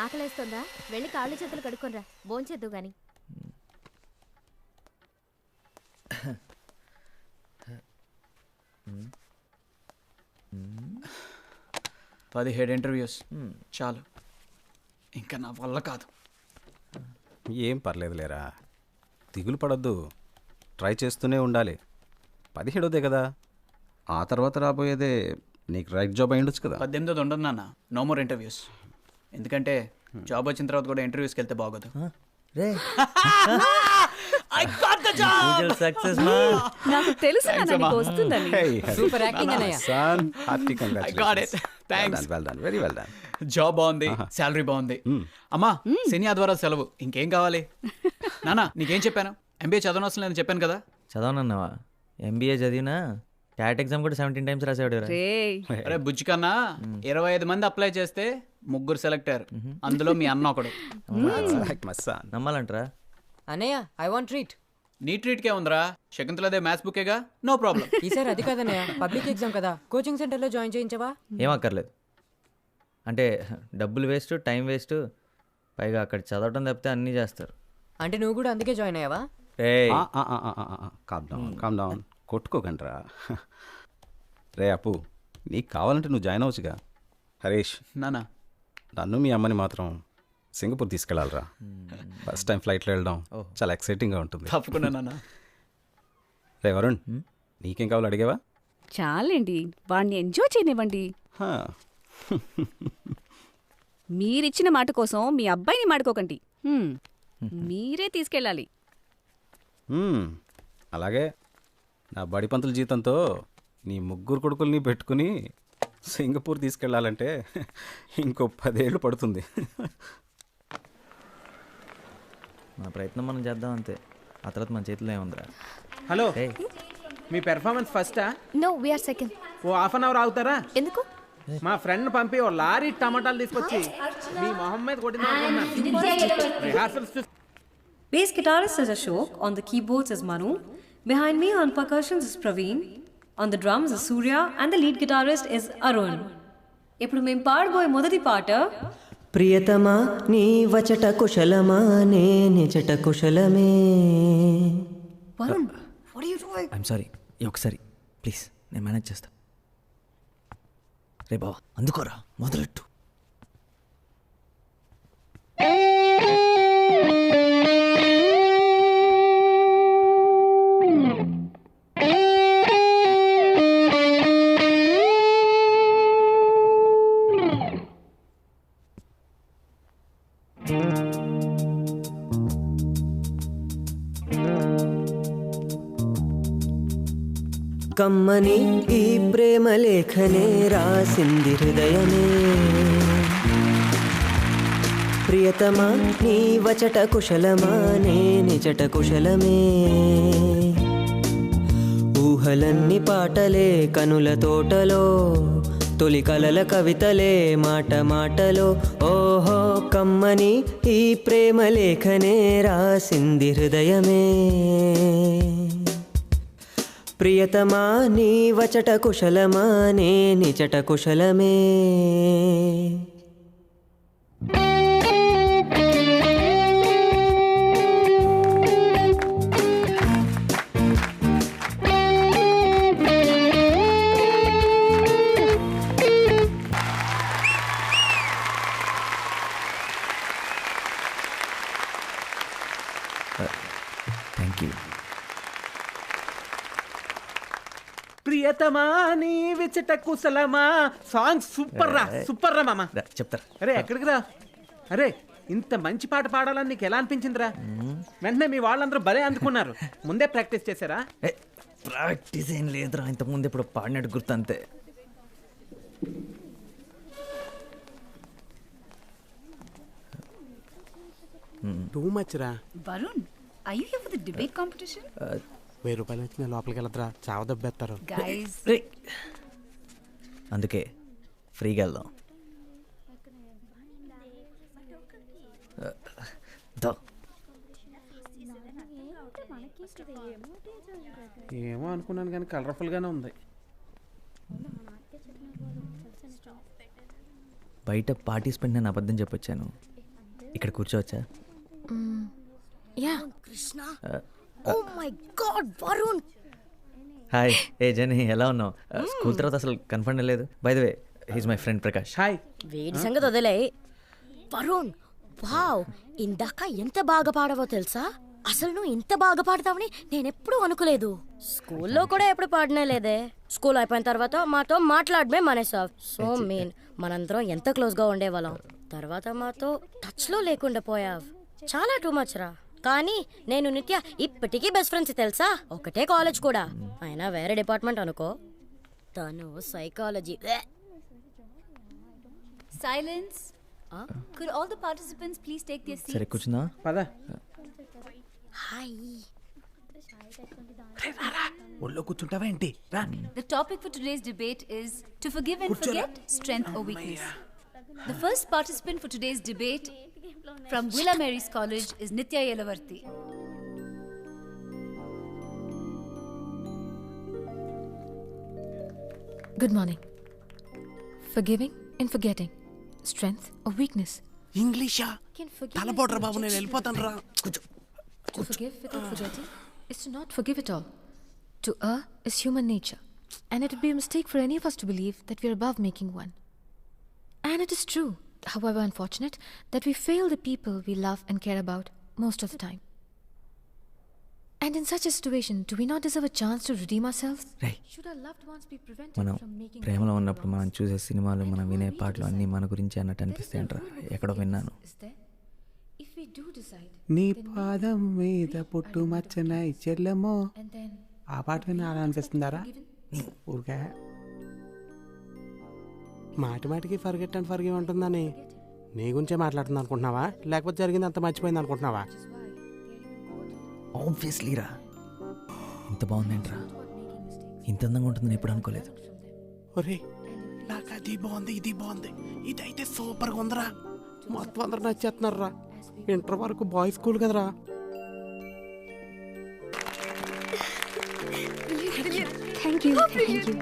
ఆకలేస్తుందా? వెళ్ళి కాళ్ళు చేతులు కడుక్కొనిరా, భోంచేద్దు గాని. 17 ఇంటర్వ్యూస్ చాలు, ఇంకా నా వల్ల కాదు. ఏం పర్లేదు లేరా, దిగులు పడొద్దు, ట్రై చేస్తూనే ఉండాలి. 17దే కదా, ఆ తర్వాత రాబోయేదే నీకు రైట్ జాబ్ అయ్యుండొచ్చు కదా. 18 ఉండదు నాన్న, నో మోర్ ఇంటర్వ్యూస్. ఎందుకంటే జాబ్ వచ్చిన తర్వాత కూడా ఇంటర్వ్యూస్కి వెళ్తే బాగోదు. నాకు తెలుసు నీకు వస్తుందని. సూపర్ యాక్టింగ్ అన్నయ్య. Very well done. జాబ్ బాగుంది, శాలరీ బాగుంది. అమ్మా శని ఆదివారం సెలవు, ఇంకేం కావాలి? నానా నీకేం చెప్పాను? ఎంబీఏ చదవనవసరం లేదని చెప్పాను కదా. చదవనన్నావా? ఎంబీఏ చదివినా క్యాట్ ఎగ్జామ్ కూడా 17 టైమ్స్ రాసాడు. అరే బుజ్జి కన్నా 25 మంది అప్లై చేస్తే 3 సెలెక్ట్ అయ్యారు, అందులో మీ అన్న ఒకడు. నమ్మాలంటారా? అన్నయ్య ఐ వాంట్ ట్రీట్. నీ ట్రీట్కే ఉందిరా, శకుంతలదే మ్యాథ్స్ బుక్కేగా, నో ప్రాబ్లం. ఈసారి అది కదన్నయ్య, పబ్లిక్ ఎగ్జామ్ కదా, కోచింగ్ సెంటర్లో జాయిన్ చేయించవా? ఏం అక్కర్లేదు. అంటే డబ్బులు వేస్ట్, టైం వేస్ట్, పైగా అక్కడ చదవటం తప్పితే అన్నీ చేస్తారు. అంటే నువ్వు కూడా అందుకే జాయిన్ అయ్యావా? Calm down, కొట్టుకోకండిరా. రే అప్పు, నీకు కావాలంటే నువ్వు జాయిన్ అవ్వచ్చుగా. హరీష్ నానా, నన్ను మీ అమ్మని మాత్రం సింగపూర్ తీసుకెళ్ళాలిరా. ఫస్ట్ టైం ఫ్లైట్లో వెళ్ళడం చాలా ఎక్సైటింగ్గా ఉంటుంది. తప్పకుండా నాన్న. రే వరుణ్, నీకేం కావాలో అడిగావా? చాలండి, వాడిని ఎంజాయ్ చేయనివ్వండి. మీరిచ్చిన మాట కోసం మీ అబ్బాయిని మాడుకోకండి. మీరే తీసుకెళ్ళాలి. అలాగే నా బడి పంతుల జీతంతో నీ 3 కొడుకుల్ని పెట్టుకుని సింగపూర్ తీసుకెళ్ళాలంటే ఇంకో 10 ఏళ్ళు పడుతుంది. మన ప్రయత్నం మనం చేద్దాం అంతే, ఆ తర్వాత మన చేతిలో ఏముందిరా. హలో, మీ పెర్ఫార్మెన్స్ ఫస్టా? No, we are second. ఓ హాఫ్ అన్ అవర్ ఆగుతారా? ఎందుకు? మా ఫ్రెండ్ పంపి ఓ లారీ టమాటాలు తీసుకొచ్చి మీ మొహం మీద కొట్టింది. Bass guitarist is Ashok, on the keyboards is Manu, behind me on percussions is Praveen, on the drums is Surya, and the lead guitarist is Arun. ఇప్పుడు మేము పాడబోయే మొదటి పాట, ప్రియతమా నీ వచట కుశలమా నే నిజట కుశలమే. Varun, what are you doing? I'm sorry, ఒకసారి ప్లీజ్, నేను మేనేజ్ చేస్తా. రే బావా, అందుకోరా, మొదలెట్టు. కమ్మని ఈ ప్రేమ లేఖనే రాసింది హృదయమే. ప్రియతమా నీ వచట కుశలమా నే నిజట కుశలమే. ఊహలన్నీ పాటలే కనుల తోటలో, తొలి కలల కవితలే మాట మాటలో. ఓహో కమ్మని ఈ ప్రేమ లేఖనే రాసింది హృదయమే. ప్రియతమా నీ వచట కుశలమా నే నిజట కుశలమే. Thank you. ప్రియతమా నీ విచట కుశలమా సాంగ్ సూపర్ రా, సూపర్ రా మామ. చెప్తారా? అరే ఎక్కడికి రా? అరే ఇంత మంచి పాట పాడాలని నీకు ఎలా అనిపించిందిరా? వెంటనే మీ వాళ్ళందరూ భలే అందుకున్నారు. ముందే ప్రాక్టీస్ చేశారా? ప్రాక్టీస్ ఏం లేదురా, ఇంతకుముందు ఇప్పుడు పాడినట్టు గుర్తు అంతే. టూ మచ్ రా. Varun, are you here for the debate competition? 1000 రూపాయలు వచ్చిన లోపలికి వెళ్ళద్రా, చావ దెబ్బేస్తారు. Guys, అందుకే ఫ్రీగా వెళ్దాం. ఏమో అనుకున్నాను కానీ కలర్ఫుల్గానే ఉంది. బయట పార్టిసిపెంట్ నేను అబద్ధం చెప్పొచ్చాను. ఇక్కడ కూర్చోవచ్చా? యా. హాయ్. ఏ జని, ఎలా ఉన్నావు? స్కూల్ తర్వాత అసలు కన్ఫర్మ్ లేదు. By the way, he's my friend Prakash. Hi. వేడి సంగతి వదిలే. వరుణ్, వావ్, ఇందాక ఎంత బాగా పాడవో తెలుసా? అసలు నువ్వు ఇంత బాగా పాడతావని నేనెప్పుడూ అనుకోలేదు. స్కూల్లో కూడా ఎప్పుడు పాడనే లేదే. స్కూల్ అయిపోయిన తర్వాత మాతో మాట్లాడమే మానేసావు. సో మీన్, మనందరం ఎంత క్లోజ్గా ఉండేవాళ్ళం. తర్వాత మాతో టచ్లో లేకుండా పోయావు. చాలా టూ మచ్ రా. కానీ నేను నిత్య ఇప్పటికీ బెస్ట్ ఫ్రెండ్స్ తెలుసా? ఒకటే కాలేజ్ కూడా, అయినా వేరే డిపార్ట్మెంట్ అనుకో. తను psychology. Silence. Could all the participants please take their seats? సరే కూర్చుందా? పద. హాయ్. ఒళ్ళో కూర్చుంటావా ఏంటి? రా. The topic for today's debate is to forgive and forget, strength or weakness. The first participant for today's debate from Villa Mary's College is Nitya Yelavarthi. Good morning. Forgiving and forgetting, strength or weakness. ఇంగ్లీషా? తలపోట్రా బాబు, నేను వెళ్ళిపోతాను రా. To forgive without forgetting is to not forgive at all. To err is human nature, and it would be a mistake for any of us to believe that we are above making one. And it is true, however unfortunate, that we fail the people we love and care about most of the time. And in such a situation, do we not deserve a chance to redeem ourselves? Right. Should our loved ones be prevented మనం from making ప్రేమలో ఉన్నప్పుడు మనం చూసే సినిమాలు, మనం వినే పాటలు అన్నీ మన గురించి అన్నట్టు అనిపిస్తాయంట్రా. ఎక్కడో విన్నాను. is there? If we do decide, నీ పాదం మీద పుట్టు మచ్చనై చెల్లెమో. and then ఆ పాట విని అలా అనిపిస్తుందారా? ఊరికే మాటి మాటికి ఫర్గెట్ అండ్ ఫర్గివ్ ఉంటుందని నీ గురించే మాట్లాడుతుంది అనుకుంటున్నావా? లేకపోతే జరిగింది అంత మర్చిపోయింది అనుకుంటున్నావా? ఆబ్వియస్లీ రా. ఇంత బాగుందేంట్రా, ఇంత అందంగా ఉంటుందని ఎప్పుడు అనుకోలేదు. ఒరే, నాకు అది బాగుంది, ఇది బాగుంది, ఇదైతే సూపర్గా ఉందిరా. మొత్తం అందరూ నచ్చేస్తున్నారు రా. ఇంటర్ వరకు బాయ్స్ స్కూల్ కదరా. Thank you. Thank you.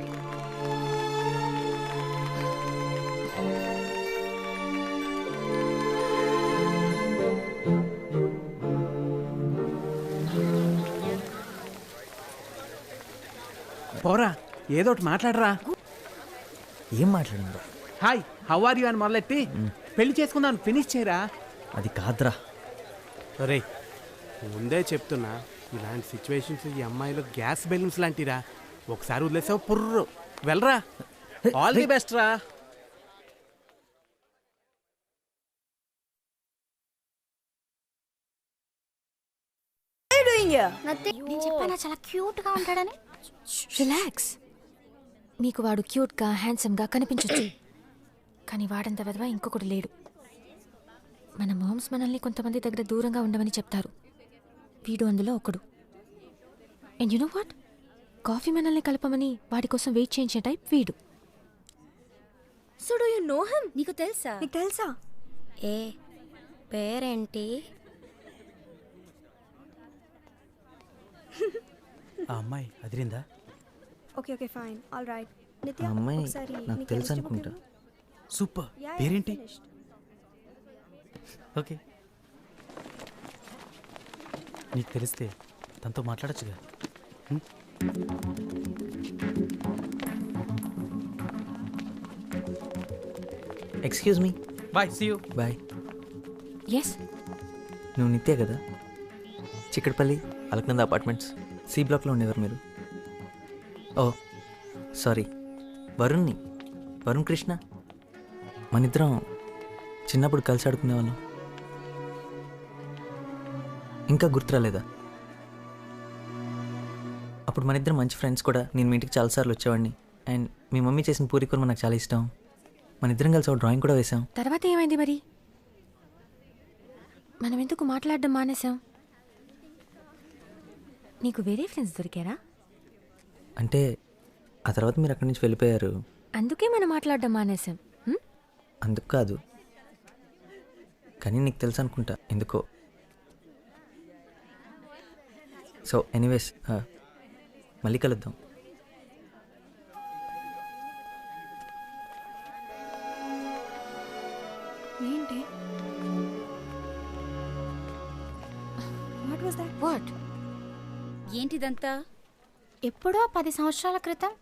పోరా, ఏదో ఒకటి మాట్లాడరా. ఏం మాట్లాడిందా? హాయ్, హౌ ఆర్ యూ అని మొదలెట్టి పెళ్లి చేసుకుందాం ఫినిష్ చేయరా. అది కాదురా. అరే, ముందే చెప్తున్నా, ఇలాంటి సిచ్యువేషన్స్ ఈ అమ్మాయిలు గ్యాస్ బెలూన్స్ లాంటిరా. ఒకసారి వదిలేసావు పుర్రు. వెళ్ళరా. ఆల్ ది బెస్ట్ రా. నేను చెప్పానా చాలా క్యూట్ గా ఉంటాడని? రిలాక్స్. నీకు వాడు క్యూట్గా హ్యాండ్సమ్గా కనిపించొచ్చు, కానీ వాడంత విధవ ఇంకొకటి లేడు. మన మామ్స్ మనల్ని కొంతమంది దగ్గర దూరంగా ఉండమని చెప్తారు. వీడు అందులో ఒకడు. And you know what? Coffee మనల్ని కలపమని వాడి కోసం వెయిట్ చేయించే టైప్ వీడు. So do you know him? నీకు తెలుసా? నీకు తెలుసా? ఏ పేరేంటి? ఆ అమ్మాయి అదిరిందా? Okay, okay, fine. All right. ఆ Nitya, అమ్మాయి ఒకసారి నాకు నీ తెలుసు chemistry అనుకుంటా. book ఇవ్వు. సూపర్. Yeah, yeah, పేరేంటి? finished. ఓకే. నీకు తెలిస్తే తనతో మాట్లాడచ్చుగా. Excuse me. Bye, see you. Bye. Yes, నువ్వు నిత్య కదా? చిక్కడపల్లి అలకనంద అపార్ట్మెంట్స్ సి బ్లాక్లో ఉండేవారు మీరు? ఓ సారీ, వరుణ్ని. వరుణ్ కృష్ణ. మనిద్దరం చిన్నప్పుడు కలిసి ఆడుకునేవాళ్ళం. ఇంకా గుర్తురాలేదా? అప్పుడు మనిద్దరం మంచి ఫ్రెండ్స్ కూడా. నేను మీ ఇంటికి చాలాసార్లు వచ్చేవాడిని. అండ్ మీ మమ్మీ చేసిన పూరి కూర నాకు చాలా ఇష్టం. మనిద్దరం కలిసి ఒక డ్రాయింగ్ కూడా వేసాం. తర్వాత ఏమైంది మరి? మనం ఎందుకు మాట్లాడడం మానేసాం? నీకు వేరే ఫ్రెండ్స్ దొరికారా? అంటే ఆ తర్వాత మీరు అక్కడి నుంచి వెళ్ళిపోయారు. అందుకే మనం మాట్లాడడం మానేసాం. అందుకు కాదు, కానీ నీకు తెలుసు అనుకుంటా ఎందుకో. సో ఎనీవేస్, మళ్ళీ కలుద్దాం. ఏంటి వాట్ వాస్ దట్? వాట్? ఏంటిదంతా? ఎప్పుడో 10 సంవత్సరాల క్రితం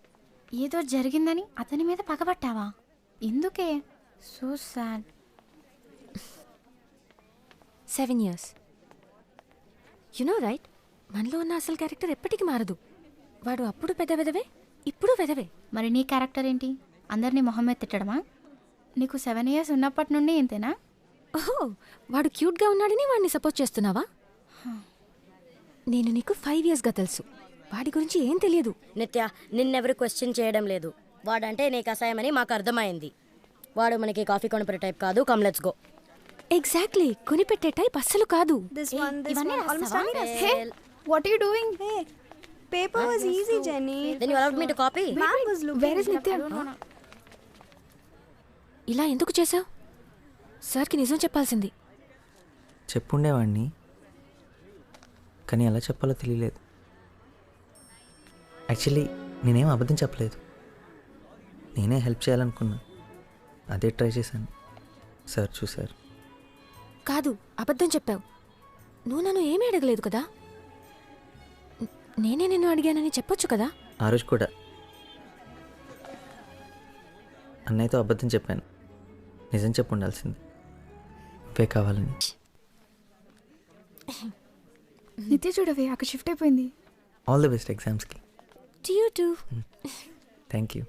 ఏదో జరిగిందని అతని మీద పగబట్టావా? ఎందుకే? So sad. 7 years. You know right, మనలో ఉన్న అసలు క్యారెక్టర్ ఎప్పటికీ మారదు. వాడు అప్పుడు పెద్ద వెదవే, ఇప్పుడు వెదవే. మరి నీ క్యారెక్టర్ ఏంటి? అందరినీ మొహం మీద తిట్టడమా? నీకు 7 years ఉన్నప్పటి నుండి ఇంతేనా? ఓహో, వాడు క్యూట్గా ఉన్నాడని వాడిని సపోర్ట్ చేస్తున్నావా? నేను నీకు 5 yearsగా తెలుసు. వాడి గురించి ఏం తెలియదు. నిత్య, నిన్నెవరు క్వశ్చన్ చేయడం లేదు. వాడంటే నీకు అసహ్యమని మాకు అర్థమైంది. వాడు మనకి కాఫీ కొనిపెట్టే టైప్ కాదు. Come let's go. ఎగ్జాక్ట్లీ, కొనిపెట్టే టైప్ అస్సలు కాదు. ఇవన్నీ రాస్తావా? What are you doing? Hey, paper was easy, Jenny. Then you allowed me to copy? Ma'am was looking. Where is Nitya? ఇలా ఎందుకు చేసావు? సార్కి నిజం చెప్పాల్సింది. చెప్పుండేవాడిని, కానీ ఎలా చెప్పాలో తెలియలేదు. యాక్చువల్లీ నేనేం అబద్ధం చెప్పలేదు. నేనే హెల్ప్ చేయాలనుకున్నా, అదే ట్రై చేశాను. సార్ చూశారు. కాదు, అబద్ధం చెప్పావు. నువ్వు నన్ను ఏమీ అడగలేదు కదా. నేనే నిన్ను అడిగానని చెప్పొచ్చు కదా. ఆ రోజు కూడా అన్నయ్యతో అబద్ధం చెప్పాను. నిజం చెప్పు ఉండాల్సింది. ఇవే కావాలని. నిత్య చూడవే, అక్కడ షిఫ్ట్ అయిపోయింది. ఆల్ ది బెస్ట్ ఎగ్జామ్స్కి. To you two. Thank you.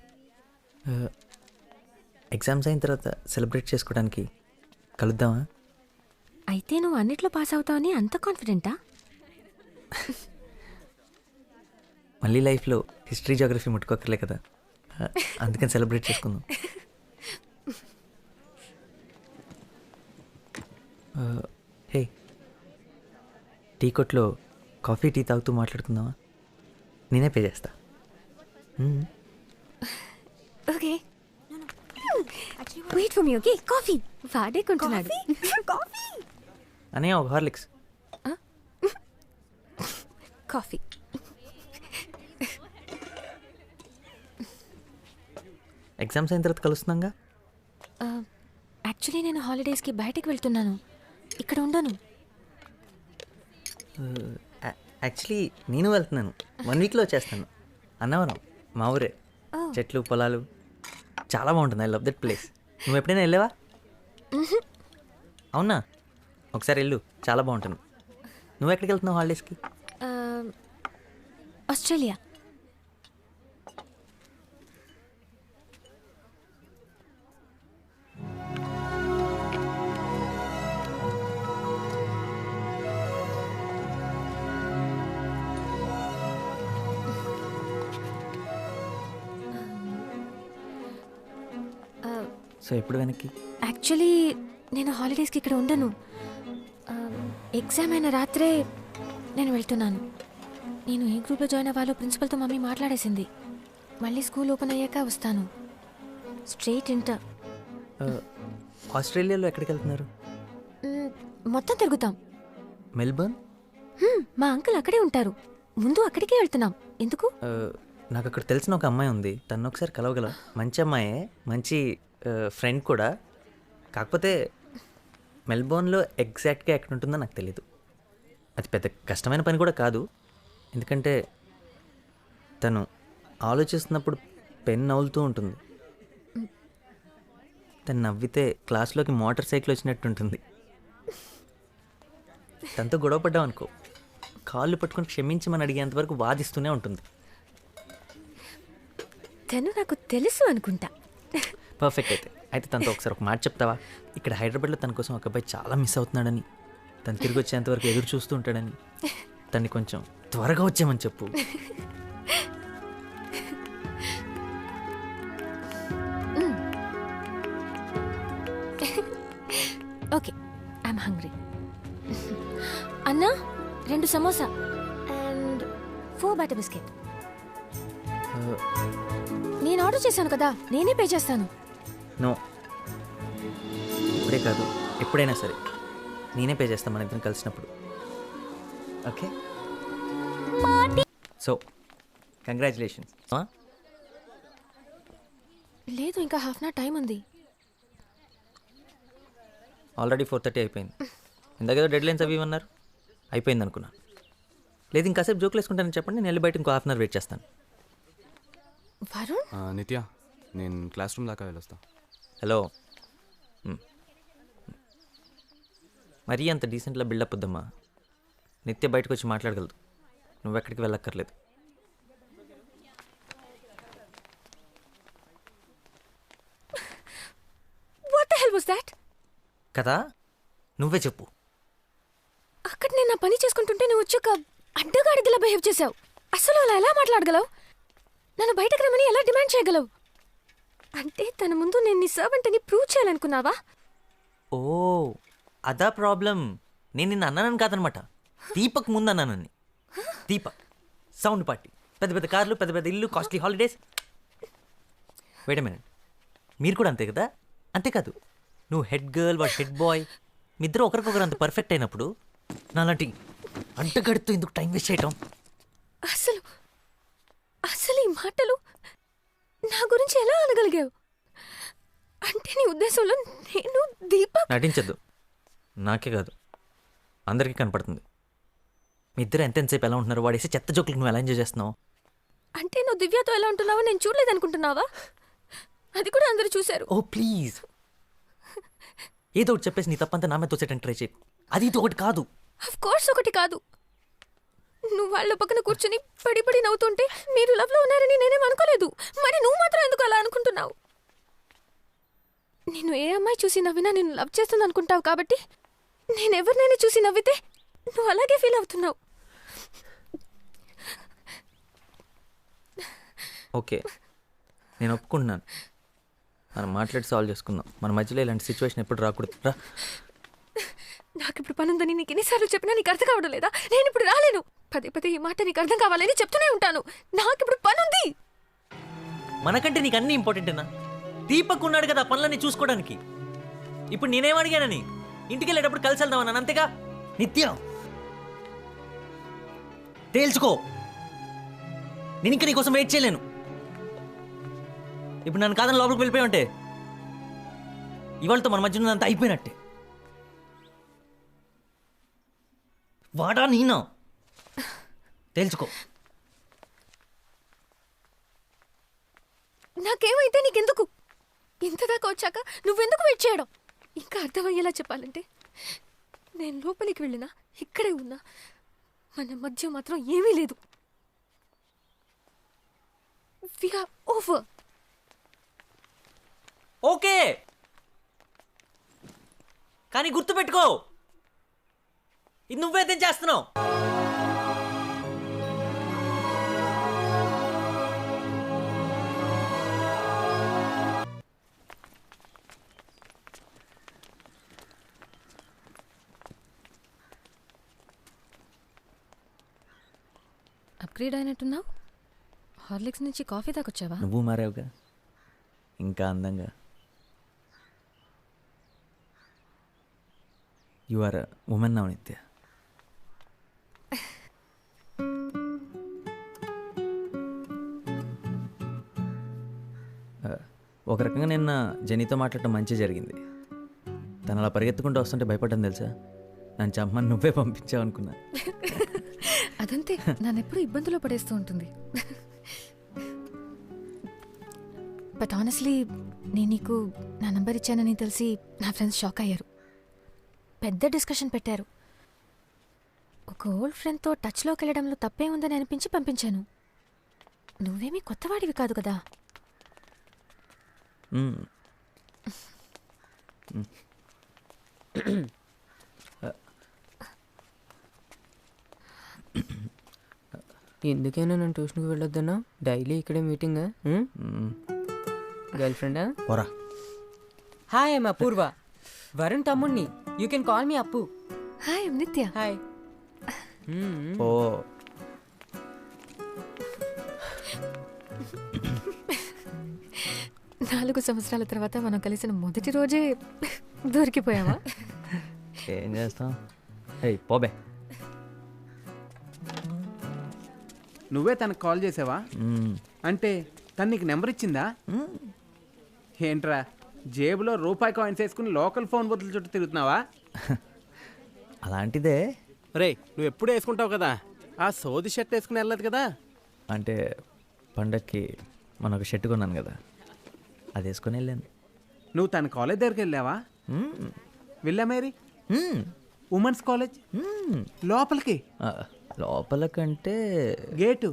Exams అయిన తర్వాత సెలబ్రేట్ చేసుకోవడానికి కలుద్దామా? అయితే నువ్వు అన్నిట్లో పాస్ అవుతావని అంత కాన్ఫిడెంటా? మళ్ళీ లైఫ్లో హిస్టరీ జోగ్రఫీ ముట్టుకోకర్లే కదా, అందుకని సెలబ్రేట్ చేసుకుందాం. హే, టీ కొట్లో కాఫీ టీ తాగుతూ మాట్లాడుకుందామా? నేనే పే చేస్తా. Okay, wait for me. Okay, coffee వాడే కొంటున్నాడు. అనే ఒక హార్లిక్స్. కాఫీ. ఎగ్జామ్స్ అయిన తర్వాత కలుస్తున్నాగా. యాక్చువల్లీ నేను హాలిడేస్కి బయటకు వెళ్తున్నాను, ఇక్కడ ఉండను. యాక్చువల్లీ నేను వెళ్తున్నాను, 1 weekలో వచ్చేస్తాను. అన్నవరం మా ఊరే, చెట్లు పొలాలు చాలా బాగుంటుంది. I love that place. నువ్వు ఎప్పుడైనా వెళ్ళావా? అవునా, ఒకసారి వెళ్ళు, చాలా బాగుంటుంది. నువ్వు ఎక్కడికి వెళ్తున్నావు హాలిడేస్కి? ఆస్ట్రేలియా. సో ఎప్పుడు వెనక్కి? యాక్చువల్లీ నేను హాలిడేస్కి ఇక్కడ ఉండను. ఎగ్జామ్ అయిన రాత్రే నేను వెళ్తున్నాను. నేను ఏ గ్రూప్లో జాయిన్ అవ్వాలో ప్రిన్సిపల్తో మమ్మీ మాట్లాడేసింది. మళ్ళీ స్కూల్ ఓపెన్ అయ్యాక వస్తాను. Straight inter. ఆస్ట్రేలియాలో ఎక్కడికి వెళ్తున్నారు? మొత్తం తిరుగుతాం. మెల్బర్న్? మా అంకుల్ అక్కడే ఉంటారు. ముందు అక్కడికే వెళ్తున్నాం. ఎందుకు? నాకు అక్కడ తెలిసిన ఒక అమ్మాయి ఉంది, తను ఒకసారి కలవగలం. మంచి అమ్మాయే, మంచి ఫ్రెండ్ కూడా. కాకపోతే మెల్బోర్న్లో ఎగ్జాక్ట్గా ఎక్కడ ఉంటుందో నాకు తెలీదు. అది పెద్ద కష్టమైన పని కూడా కాదు, ఎందుకంటే తను ఆలోచిస్తున్నప్పుడు పెన్ నవ్వులుతూ ఉంటుంది. తను నవ్వితే క్లాస్లోకి మోటార్ సైకిల్ వచ్చినట్టు ఉంటుంది. తనతో గొడవ పడ్డాం అనుకో, కాళ్ళు పట్టుకొని క్షమించమని అడిగేంత వరకు వాదిస్తూనే ఉంటుంది. తను నాకు తెలుసు అనుకుంటా. పర్ఫెక్ట్. అయితే తనతో ఒకసారి ఒక మాట చెప్తావా? ఇక్కడ హైదరాబాద్లో తన కోసం ఒక అబ్బాయి చాలా మిస్ అవుతున్నాడని, తను తిరిగి వచ్చేంత వరకు ఎదురు చూస్తూ ఉంటాడని, తన్ని కొంచెం త్వరగా వచ్చామని చెప్పు. Okay, I'm hungry. అన్నా, 2 సమోసా అండ్ 4 బటర్ బిస్కెట్. నేను ఆర్డర్ చేశాను కదా, నేనే పే చేస్తాను. నో, ఇప్పుడే కాదు, ఎప్పుడైనా సరే నేనే పే చేస్తాను మన ఇద్దరం కలిసినప్పుడు. Okay, so congratulations. లేదు, ఇంకా హాఫ్ అన్ అవర్ టైం ఉంది. ఆల్రెడీ 4:30 అయిపోయింది. ఇందాకేదో డెడ్ లైన్స్ అవి ఇవన్నారు, అయిపోయింది అనుకున్నా. లేదు ఇంకాసేపు జోకులు వేసుకుంటానని చెప్పండి, నేను వెళ్ళి బయట ఇంకో హాఫ్ అన్ అవర్ వెయిట్ చేస్తాను. వరుణ్, నిత్య, నేను క్లాస్ రూమ్ దాకా వెళ్ళొస్తా. హలో, మరీ అంత డీసెంట్లా బిల్డప్ వద్దమ్మా. నిత్య బయటకు వచ్చి మాట్లాడగలదు, నువ్వెక్కడికి వెళ్ళక్కర్లేదు. what the hell was that? కదా, నువ్వే చెప్పు. అక్కడ నేను నా పని చేసుకుంటుంటే నువ్వు వచ్చి ఒక అడ్డగాడిదిలా బిహేవ్ చేసావు. అసలు అలా ఎలా మాట్లాడగలవు? నన్ను బయటకు రమ్మని ఎలా డిమాండ్ చేయగలవు? అంటే తన ముందు నేను నీ సర్వెంట్ అని ప్రూవ్ చేయాలనుకున్నావా? ఓ అదా ప్రాబ్లం. నేను నిన్ను అన్నానని కాదనమాట, దీపక్ ముందు అన్నానని. దీపక్ సౌండ్ పార్టీ, పెద్ద పెద్ద కార్లు, పెద్ద పెద్ద ఇల్లు, costly holidays. Wait a minute, మీరు కూడా అంతే కదా? అంతేకాదు, నువ్వు హెడ్ గర్ల్, వాడు హెడ్ బాయ్, మీ ఇద్దరు ఒకరికొకరు అంత పర్ఫెక్ట్ అయినప్పుడు నాలాంటి అంటగడుతూ ఎందుకు టైం వేస్ట్ చేయటం? అసలు అసలు ఈ మాటలు నా గురించి ఎలా అనగలిగావు? అంటే నీ ఉద్దేశంలో నేను దీపక్? నటించద్దు, నాకే కాదు అందరికీ కనపడుతుంది. మీ ఇద్దరు ఎంతసేపు ఎలా ఉంటున్నారు? వాడేసి చెత్త జోకులకు నువ్వు ఎలా ఎంజాయ్ చేస్తున్నావు? అంటే నువ్వు దివ్యతో ఎలా ఉంటున్నావో నేను చూడలేదనుకుంటున్నావా? అది కూడా అందరూ చూశారు. ఓ ప్లీజ్, ఏదో ఒకటి చెప్పేసి నీ తప్పంతా నా మీద తోసేటట్టు ట్రై చేయి. అది ఇది ఒకటి కాదు. ఆఫ్ కోర్స్ ఒకటి కాదు. నువ్వు వాళ్ళ పక్కన కూర్చొని పడి పడి నవ్వుతుంటే మీరు లవ్లో ఉన్నారని నేనేం అనుకోలేదు. మరి నువ్వు మాత్రం ఎందుకు అలా అనుకుంటున్నావు? నేను ఏ అమ్మాయి చూసి నవ్వినా నేను లవ్ చేస్తుంది అనుకుంటావు కాబట్టి నేను ఎవరినైనా చూసి నవ్వితే నువ్వు అలాగే ఫీల్ అవుతున్నావు. ఓకే, నేను ఒప్పుకుంటున్నాను. మనం మాట్లాడి సాల్వ్ చేసుకుందాం. మన మధ్యలో ఇలాంటి సిచ్యువేషన్ ఎప్పుడు రాకూడదు. రా. నాకు ఇప్పుడు పని ఉందని నీకు ఎన్నిసార్లు చెప్పినా నీకు అర్థం కావడం లేదా? నేను ఇప్పుడు రాలేను. పదే పదే ఈ మాట నీకు అర్థం కావాలని చెప్తూనే ఉంటాను. నాకు ఇప్పుడు పని ఉంది. మనకంటే నీకు అన్నీ ఇంపార్టెంటేనా? దీపక్ ఉన్నాడు కదా పనులన్నీ చూసుకోవడానికి. ఇప్పుడు నేనేం అడిగానని? ఇంటికి వెళ్ళేటప్పుడు కలిసి వెళ్దామన్నాను, అంతేగా? నిత్యం తేల్చుకో, నేను ఇంకా నీకోసం వెయిట్ చేయలేను. ఇప్పుడు నన్ను కాదని లోపలికి వెళ్ళిపోయి ఉంటే ఇవాళతో మన మధ్య ఉన్నదంతా అయిపోయినట్టే. వాడా నేనా? తేల్చుకో. నాకేమైతే నీకెందుకు? ఇంతదాకా వచ్చాక నువ్వెందుకు వెయిట్ చేయడం? ఇంకా అర్థమయ్యేలా చెప్పాలంటే నేను లోపలికి వెళ్ళినా ఇక్కడే ఉన్నా మన మధ్య మాత్రం ఏమీ లేదు. We are over. ఓకే, కానీ గుర్తుపెట్టుకో, ఇది నువ్వేదేం చేస్తున్నావు. అప్గ్రేడ్ అయినట్టున్నావు. హార్లిక్స్ నుంచి కాఫీ తాకొచ్చావా? నువ్వు మారావుగా, ఇంకా అందంగా. యు ఆర్ ఉమెన్ నౌ నిత్య. ఒక రకంగా నిన్న జెనీతో మాట్లాడటం మంచి జరిగింది. తను అలా పరిగెత్తుకుంటూ వస్తుంటే భయపడ్డాను తెలుసా. నన్ను చంపమని నువ్వే పంపించావు అనుకున్నా. అదంతే, నన్ను ఎప్పుడు ఇబ్బందులో పడేస్తూ ఉంటుంది. బట్ ఆనెస్ట్లీ నేను నీకు నా నంబర్ ఇచ్చానని తెలిసి నా ఫ్రెండ్స్ షాక్ అయ్యారు. పెద్ద డిస్కషన్ పెట్టారు. ఒక ఓల్డ్ ఫ్రెండ్తో టచ్లోకి వెళ్ళడంలో తప్పే ఉందని అనిపించి పంపించాను. నువ్వేమీ కొత్తవాడివి కాదు కదా. ఎందుకైనా నన్ను ట్యూషన్కి వెళ్ళొద్దన్నా? డైలీ ఇక్కడే మీటింగా? గర్ల్ ఫ్రెండా? పోరా. హాయ్ ఐమ్ అపూర్వ, వరుణ్ తమ్ముణ్ణి. యూ కెన్ కాల్ మీ అప్పు. హాయ్ నిత్య. హాయ్. ఓ నాలుగు సంవత్సరాల తర్వాత మనం కలిసిన మొదటి రోజే దొరికిపోయావా? ఏం చేస్తాం. హే పోబే. నువ్వే తనకు కాల్ చేసావా? అంటే తను నీకు నెంబర్ ఇచ్చిందా? ఏంట్రా జేబులో రూపాయి కాయిన్స్ వేసుకుని లోకల్ ఫోన్ బొత్తుల చుట్టూ తిరుగుతున్నావా? అలాంటిదే. రే నువ్వు ఎప్పుడు వేసుకుంటావు కదా, ఆ సోది షర్ట్ వేసుకుని వెళ్ళదు కదా. అంటే పండక్కి మన ఒక షర్ట్ కొన్నాను కదా, అది వేసుకొని వెళ్ళాను. నువ్వు తన కాలేజ్ దగ్గరికి వెళ్ళావా? విల్లా మేరీ ఉమెన్స్ కాలేజ్ లోపలికి? లోపలకంటే గేటు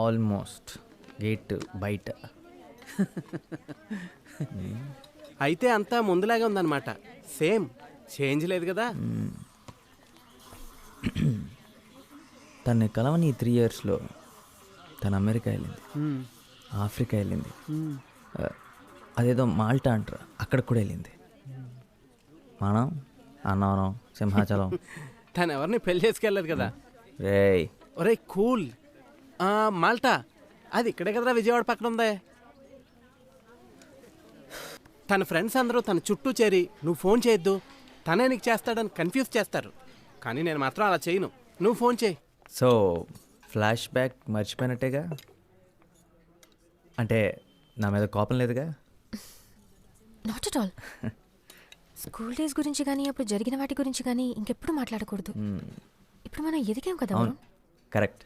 ఆల్మోస్ట్ గేట్ బయట. అయితే అంతా ముందులాగే ఉందన్నమాట. సేమ్ చేంజ్ లేదు కదా. తను కలవని 3 yearsలో తను అమెరికా వెళ్ళింది, ఆఫ్రికా వెళ్ళింది, అదేదో మాల్టా అంటారు అక్కడికి కూడా వెళ్ళింది. మనం అన్నవరం, సింహాచలం. తను ఎవరిని పెళ్లి చేసుకెళ్ళలేదు కదా. రేయ్ ఒరే కూల్. మాల్టా అది ఇక్కడే కదరా, విజయవాడ పక్కన ఉందే. తన ఫ్రెండ్స్ అందరూ తన చుట్టూ చేరి నువ్వు ఫోన్ చేయొద్దు, తనే నీకు చేస్తాడని కన్ఫ్యూజ్ చేస్తారు. కానీ నేను మాత్రం అలా చేయను. నువ్వు ఫోన్ చేయి. సో ఫ్లాష్ బ్యాక్ మర్చిపోయినట్టేగా? అంటే నా మీద కోపం లేదుగా? Not at all. School days గురించి కానీ అప్పుడు జరిగిన వాటి గురించి కానీ ఇంకెప్పుడు మాట్లాడకూడదు. ఇప్పుడు మనం ఎదిగాం కదా. అవును, కరెక్ట్.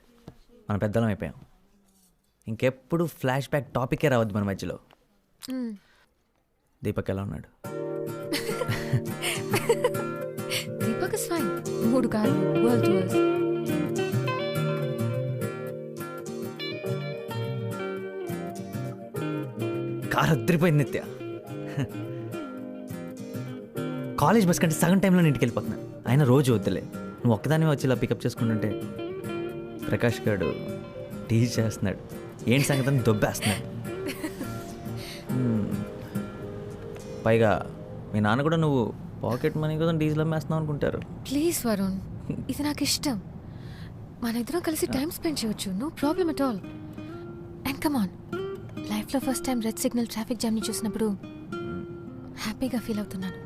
మనం పెద్దలం అయిపోయాం. ఇంకెప్పుడు ఫ్లాష్ బ్యాక్ టాపికే రావద్దు మన మధ్యలో. దీపక్ ఎలా ఉన్నాడు? Deepak is fine. 3 కార్లు, వరల్డ్ టూర్స్. కారు అద్దరిపోయింది నిత్య. కాలేజ్ బస్ కంటే సగం టైంలో ఇంటికి వెళ్ళిపోతున్నా. ఆయన రోజు వద్దులే, నువ్వు ఒక్కదాన్ని వచ్చి ఇలా పికప్ చేసుకుంటుంటే ప్రకాష్ గారు టీచ్ చేస్తున్నాడు. ఏంటి సంగతి దొబ్బేస్తున్నాడు. పైగా మీ నాన్న కూడా నువ్వు పాకెట్ మనీ కోసం డీజిల్ అమ్మేస్తున్నావు అనుకుంటారు. ప్లీజ్ వరుణ్, ఇది నాకు ఇష్టం. మన ఇద్దరం కలిసి టైం స్పెండ్ చేయొచ్చు. No problem at all. And come on, లైఫ్లో first time red signal traffic జామ్ని చూసినప్పుడు హ్యాపీగా ఫీల్ అవుతున్నాను.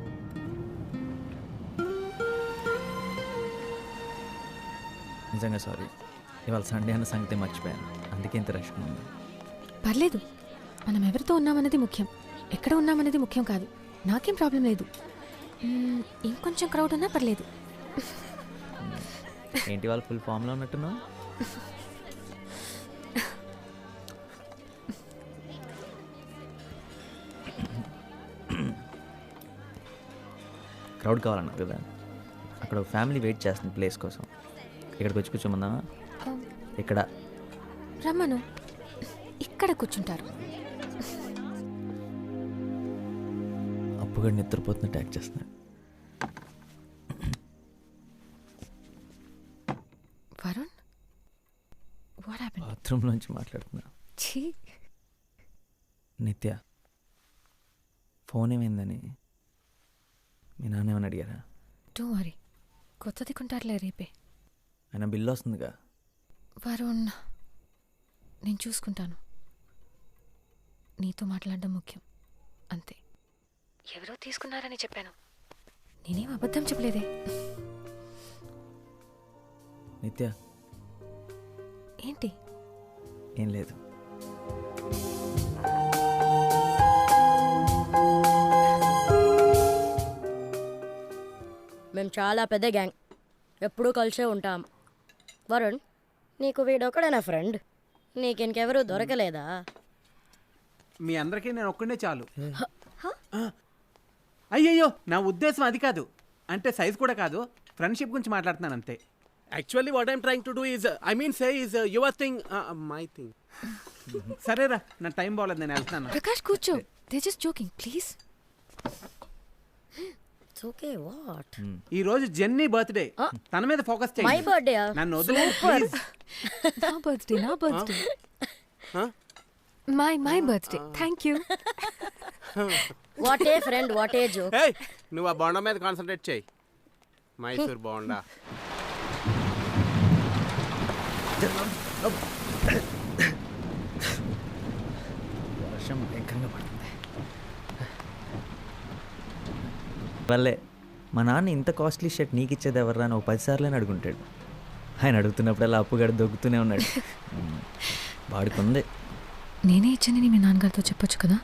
నిజంగా సారీ, ఇవాళ సండే అన్న సంగతి మర్చిపోయాను, అందుకే ఇంత రష్గా ఉంది. పర్లేదు, మనం ఎవరితో ఉన్నామన్నది ముఖ్యం, ఎక్కడ ఉన్నామన్నది ముఖ్యం కాదు. నాకేం ప్రాబ్లం లేదు. ఇంకొంచెం క్రౌడ్ ఉన్నా పర్లేదు. ఏంటి వాళ్ళు ఫుల్ ఫామ్లో ఉన్నట్టున్నావు? క్రౌడ్ కావాలన్నా కదా, అక్కడ ఒక ఫ్యామిలీ వెయిట్ చేస్తుంది ప్లేస్ కోసం. ఇక్కడికి వచ్చి కూర్చోమందామా? ఇక్కడ రమ్మను, ఇక్కడ కూర్చుంటారు. అప్పుగా నిద్రపోతున్న ట్యాక్ చేస్తున్నాడు. Varun, what happened? బాత్రూంలోంచి మాట్లాడుతున్నా. నిత్య, ఫోన్ ఏమైందని మీ నాన్న ఏమని అడిగారా? డోంట్ వరీ, కొత్తది కొంటారులే రేపే. ఆయన బిల్లు వస్తుందిగా. వరుణ్, నేను చూసుకుంటాను. నీతో మాట్లాడడం ముఖ్యం, అంతే. ఎవరో తీసుకున్నారని చెప్పాను, నేనేం అబద్ధం చెప్పలేదే. నిత్య, ఏంటి? ఏం లేదు. మేము చాలా పెద్ద గ్యాంగ్, ఎప్పుడూ కలిసే ఉంటాం. వరుణ్, నీకు వీడొక్కడేనా ఫ్రెండ్? నీకు ఇంకెవరూ దొరకలేదా? మీ అందరికీ నేను ఒక్కడే చాలు. అయ్యయ్యో, నా ఉద్దేశం అది కాదు. అంటే సైజ్ కూడా కాదు, ఫ్రెండ్షిప్ గురించి మాట్లాడుతున్నాను అంతే. Actually what I'm trying to do is, I mean say is your thing, my thing. సరేరా, నా టైం బాగలేదు, నేను వెళ్తున్నాను. ప్రకాష్ కూర్చో, they just joking please. Okay, what? ఈ రోజు జెన్నీ బర్త్డే, తన మీద ఫోకస్ చేయండి. My birthday? నన్ను వదిలే ప్లీజ్. నా బర్త్డే, నా birthday. My birthday, thank you. What a friend, what a joke. ఏయ్, నువ్వు ఆ బోండా మీద కాన్సంట్రేట్ చేయి. మైసూర్ బోండా. వర్షం భయంకరంగా పడుతుంది. వల్లే మా నాన్న ఇంత కాస్ట్లీ షర్ట్ నీకు ఇచ్చేది ఎవర్రా అని 10 సార్లు అడుగుంటాడు. ఆయన అడుగుతున్నప్పుడల్లా అప్పుగాడు దొక్కుతూనే ఉన్నాడు. వాడికి ఉంది. నేనే ఇచ్చానని మీ నాన్నగారితో చెప్పొచ్చు కదా.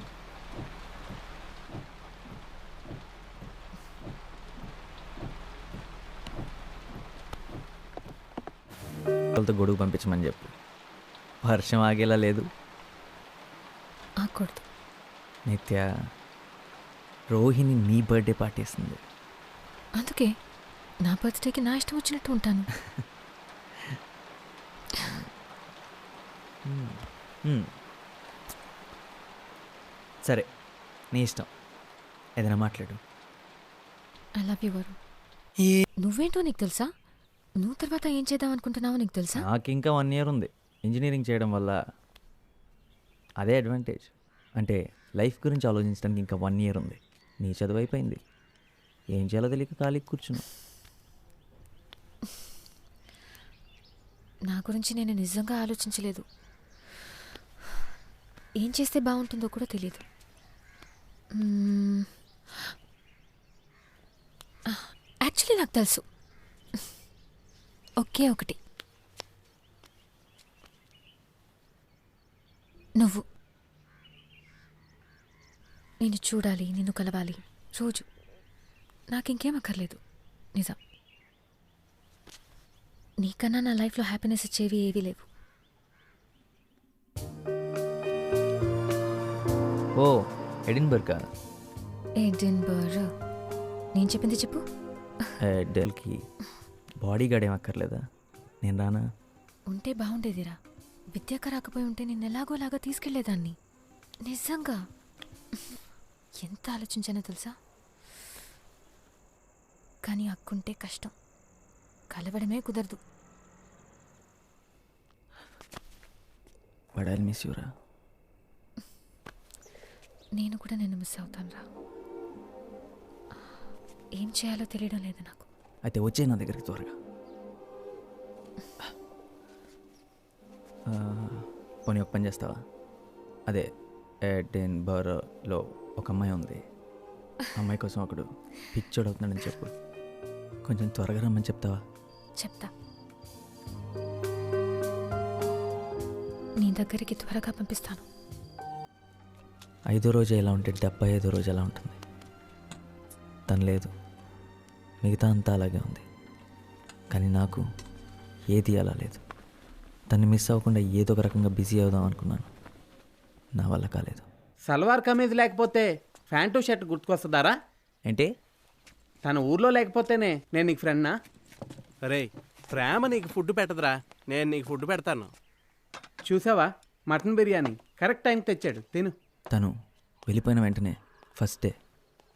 వాళ్ళతో గొడుగు పంపించమని చెప్పు. వర్షం ఆగేలా లేదు. ఆకూడదు. నిత్య, రోహిణి నీ బర్త్డే పార్టీ ఇస్తుంది. అందుకే నా బర్త్డేకి నా ఇష్టం వచ్చినట్టు ఉంటాను. సరే, నీ ఇష్టం, ఏదైనా మాట్లాడు. I love you Varun. నువ్వేంటో నీకు తెలుసా? నువ్వు తర్వాత ఏం చేద్దాం అనుకుంటున్నావో నీకు తెలుసా? నాకు ఇంకా 1 year ఉంది. ఇంజనీరింగ్ చేయడం వల్ల అదే అడ్వాంటేజ్. అంటే లైఫ్ గురించి ఆలోచించడానికి ఇంకా 1 year ఉంది. నీ చదువు అయిపోయింది, ఏం చేయాలో తెలియక ఖాళీకి కూర్చున్నా. నా గురించి నేను నిజంగా ఆలోచించలేదు. ఏం చేస్తే బాగుంటుందో కూడా తెలియదు. యాక్చువల్లీ నాకు తెలుసు, ఒకే ఒకటి. నువ్వు. నేను చూడాలి, నిన్ను కలవాలి రోజు. నాకు ఇంకేం అక్కర్లేదు, నిజం. నీకన్నా నా లైఫ్లో హ్యాపీనెస్ ఇచ్చేవి ఏవీ లేవు. ఓ, ఎడిన్బర్గా? ఎడిన్బర్గ్. నేను చెప్పింది చెప్పు. డెల్కి బాడీ గార్డ్ ఏం అక్కర్లేదా? నేను రానా? ఉంటే బాగుండేదిరా. విద్యాక రాకపోయి ఉంటే నేను ఎలాగోలాగా తీసుకెళ్లేదాన్ని. నిజంగా ఎంత ఆలోచించానో తెలుసా? కానీ అక్కుంటే కష్టం, కలవడమే కుదరదు. బట్ ఐల్ మిస్ యూ రా. నేను కూడా నిన్ను మిస్ అవుతాను రా. ఏం చేయాలో తెలియడం లేదు నాకు. అయితే వచ్చే నా దగ్గరికి త్వరగా. పోనీ ఒక పని చేస్తావా? అదే ఎడిన్బర్గ్లో ఒక అమ్మాయి ఉంది. అమ్మాయి కోసం ఒకడు పిచ్చోడు అవుతున్నాడని చెప్పు. కొంచెం త్వరగా రమ్మని చెప్తావా? చెప్తా. నీ దగ్గరికి త్వరగా పంపిస్తాను. 5వ రోజు ఎలా ఉంటే 75వ రోజు ఎలా ఉంటుంది? తను లేదు, మిగతా అంతా అలాగే ఉంది. కానీ నాకు ఏది అలా లేదు. తను మిస్ అవ్వకుండా ఏదో ఒక రకంగా బిజీ అవుదాం అనుకున్నాను, నా వల్ల కాలేదు. సల్వార్ కమీజ్ లేకపోతే ప్యాంటు షర్ట్ గుర్తుకొస్తుందారా? ఏంటి? తన ఊర్లో లేకపోతేనే నేను నీకు ఫ్రెండ్నా? అరే, ప్రేమ నీకు ఫుడ్ పెట్టదురా, నేను నీకు ఫుడ్ పెడతాను. చూసావా, మటన్ బిర్యానీ కరెక్ట్ టైంకి తెచ్చాడు, తిను. తను వెళ్ళిపోయిన వెంటనే ఫస్ట్ డే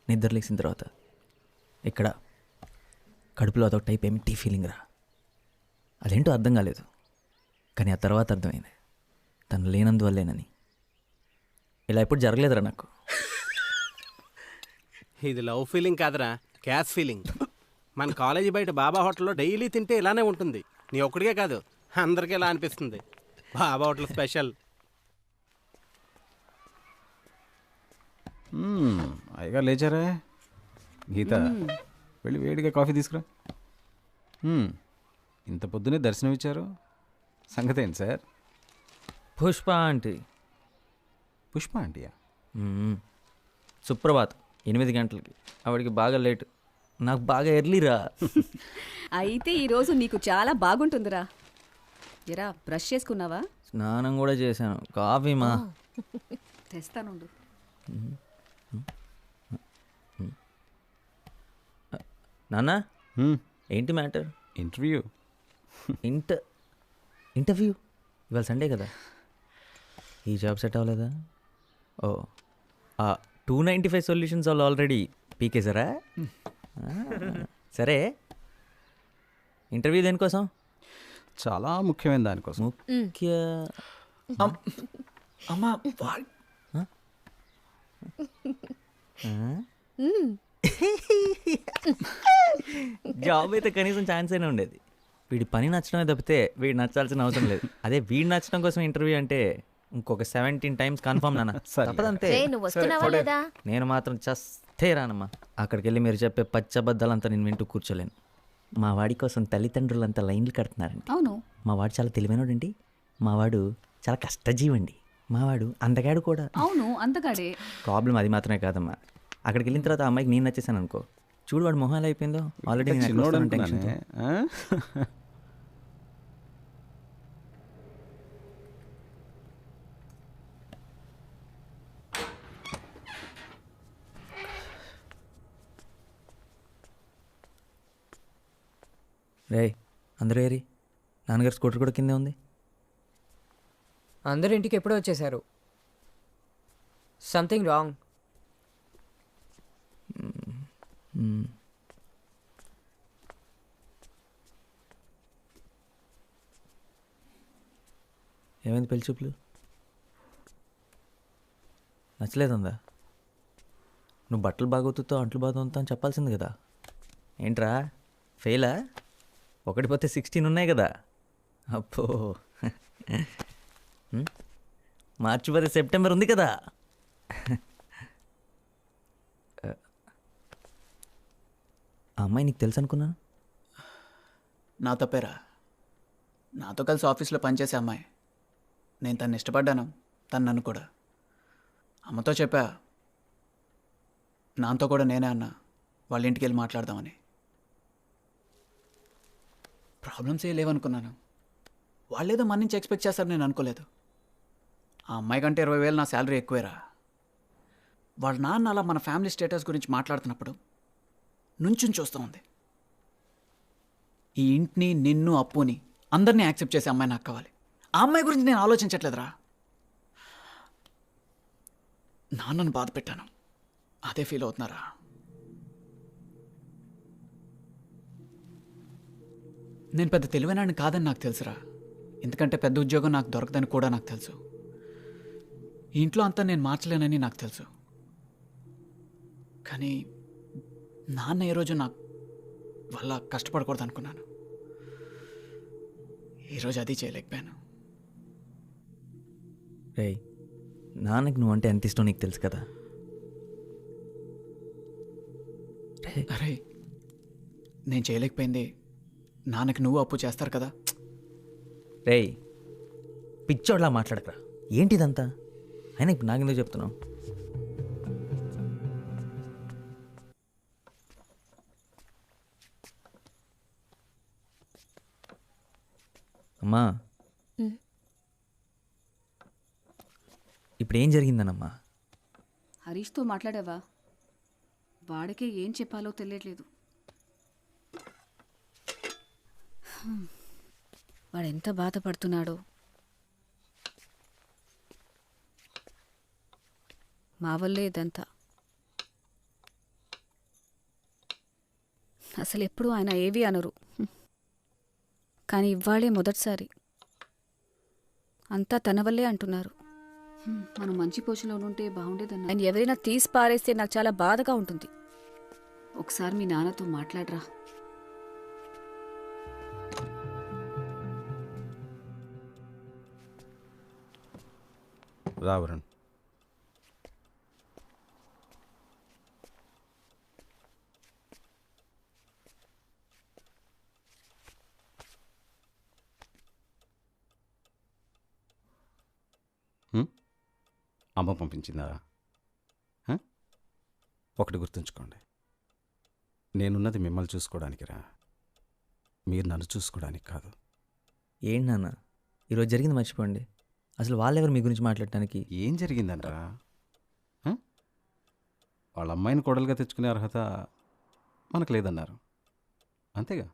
నిద్ర లేచిన తర్వాత ఇక్కడ కడుపులో అదొక టైప్ ఎంటీ ఫీలింగ్ రా. అదేంటో అర్థం కాలేదు, కానీ ఆ తర్వాత అర్థమైంది తను లేనందువల్లేనని. ఇలా ఎప్పుడు జరగలేదురా నాకు. ఇది లవ్ ఫీలింగ్ కాదురా, క్యాష్ ఫీలింగ్. మన కాలేజీ బయట బాబా హోటల్లో డైలీ తింటే ఇలానే ఉంటుంది. నీ ఒక్కడికే కాదు, అందరికీ ఇలా అనిపిస్తుంది. బాబా హోటల్ స్పెషల్. అయ్యగా లేచారా? గీత, వెళ్ళి వేడిగా కాఫీ తీసుకురా. ఇంత పొద్దునే దర్శనం ఇచ్చారు, సంగతి ఏంటి సార్? పుష్ప ఆంటీ. పుష్ప ఆంటీయా? సుప్రభాత్ 8 గంటలకి. ఆవిడికి బాగా లేటు, నాకు బాగా ఎర్లీరా. అయితే ఈరోజు నీకు చాలా బాగుంటుందిరా. ఎరా, బ్రష్ చేసుకున్నావా? స్నానం కూడా చేశాను. కాఫీ మా తెస్తానుండు. నాన్న, ఏంటి మ్యాటర్? ఇంటర్వ్యూ. ఇంటర్వ్యూ ఇవాళ సండే కదా. ఈ జాబ్ సెట్ అవ్వలేదా? ఓ, 295 సొల్యూషన్స్ వాళ్ళు ఆల్రెడీ పీకేసారా? సరే, ఇంటర్వ్యూ దేనికోసం? చాలా ముఖ్యమైన దానికోసం. అమ్మా, జాబ్ అయితే కనీసం ఛాన్స్ అయినా ఉండేది. వీడి పని నచ్చడమే తప్పితే వీడు నచ్చాల్సిన అవసరం లేదు. అదే వీడు నచ్చడం కోసం ఇంటర్వ్యూ అంటే ఇంకొక 17 times కన్ఫర్మ్ నాన్న. తప్పదంతే. నేను మాత్రం చస్తే రానమ్మా. అక్కడికి వెళ్ళి మీరు చెప్పే పచ్చబద్దాలంతా నేను వింటూ కూర్చోలేను. మా వాడి కోసం తల్లిదండ్రులంతా లైన్లు కడుతున్నారండి. అవును, మా వాడు చాలా తెలివైనోడండి. మా వాడు చాలా కష్టజీవండి. మా వాడు అందగాడు కూడా. అవును, అందగాడే. ప్రాబ్లం అది మాత్రమే కాదమ్మా. అక్కడికి వెళ్ళిన తర్వాత అమ్మాయికి నేను నచ్చేసాను అనుకో, చూడు వాడు మొహం ఎలా అయిపోయిందో. ఆల్రెడీ రే అందరూ ఏరి నాన్నగారు స్కూటర్ కూడా కిందే ఉంది. అందరు ఇంటికి ఎప్పుడో వచ్చేసారు. Something wrong. ఏమైంది పెళ్లి చూపులు? నచ్చలేదుందా? నువ్వు బట్టలు బాగోతుతో అంట్లు బాగుతా అని చెప్పాల్సింది కదా. ఏంట్రా ఫెయిలా? 1 పోతే 16 ఉన్నాయి కదా. అప్పో మార్చి 10 సెప్టెంబర్ ఉంది కదా. ఆ అమ్మాయి నీకు తెలుసు అనుకున్నాను. నా తప్పేరా. నాతో కలిసి ఆఫీస్లో పనిచేసే అమ్మాయి. నేను తను ఇష్టపడ్డాను, తను నన్ను కూడా. అమ్మతో చెప్పా, నాతో కూడా నేనే అన్నా వాళ్ళ ఇంటికి వెళ్ళి మాట్లాడదామని. ప్రాబ్లమ్స్ ఏ లేవనుకున్నాను. వాళ్ళేదో మన నుంచి ఎక్స్పెక్ట్ చేస్తారు, నేను అనుకోలేదు. ఆ అమ్మాయి కంటే 20,000 నా శాలరీ ఎక్కువేరా. వాళ్ళ నాన్న అలా మన ఫ్యామిలీ స్టేటస్ గురించి మాట్లాడుతున్నప్పుడు నుంచుని చూస్తూ ఉంది. ఈ ఇంటిని, నిన్ను, అప్పుని అందరినీ యాక్సెప్ట్ చేసే అమ్మాయి నాకు కావాలి. ఆ అమ్మాయి గురించి నేను ఆలోచించట్లేదురా. నాన్నను బాధ పెట్టాను, అదే ఫీల్ అవుతున్నారా? నేను పెద్ద తెలివైనాడిని కాదని నాకు తెలుసురా. ఎందుకంటే పెద్ద ఉద్యోగం నాకు దొరకదని కూడా నాకు తెలుసు. ఈ ఇంట్లో అంతా నేను మార్చలేనని నాకు తెలుసు. కానీ నాన్న ఏ రోజు నాకు వల్ల కష్టపడకూడదు అనుకున్నాను. ఈరోజు అది చేయలేకపోయాను. రే నాన్నకి నువ్వంటే ఎంత ఇష్టం నీకు తెలుసు కదా. అరే నేను చేయలేకపోయింది నాన్నకి నువ్వు అప్పు చేస్తారు కదా. రే పిచ్చోడ్లా మాట్లాడకరా. ఏంటిదంతా? అయినా ఇప్పుడు నాకెందుకు చెప్తున్నావు? అమ్మా ఇప్పుడు ఏం జరిగిందనమ్మా? హరీష్తో మాట్లాడావా? వాడికే ఏం చెప్పాలో తెలియట్లేదు. వాడు ఎంత బాధపడుతున్నాడో. మా వల్లే ఇదంతా. అసలు ఎప్పుడూ ఆయన ఏవి అనరు, కానీ ఇవాళే మొదటిసారి అంతా తన వల్లే అంటున్నారు. మనం మంచి పొజిషన్లో ఉంటే బాగుండేదన్న. ఆయన ఎవరైనా తీసి పారేస్తే నాకు చాలా బాధగా ఉంటుంది. ఒకసారి మీ నాన్నతో మాట్లాడరా. రావరణ్, అమ్మ పంపించిందా? ఒకటి గుర్తుంచుకోండి, నేనున్నది మిమ్మల్ని చూసుకోవడానికి రా, మీరు నన్ను చూసుకోవడానికి కాదు. ఏంటి నాన్న ఈరోజు జరిగింది మర్చిపోండి. అసలు వాళ్ళెవరు మీ గురించి మాట్లాడటానికి? ఏం జరిగిందంటరా? వాళ్ళ అమ్మాయిని కోడలుగా తెచ్చుకునే అర్హత మనకు లేదన్నారు, అంతేగా.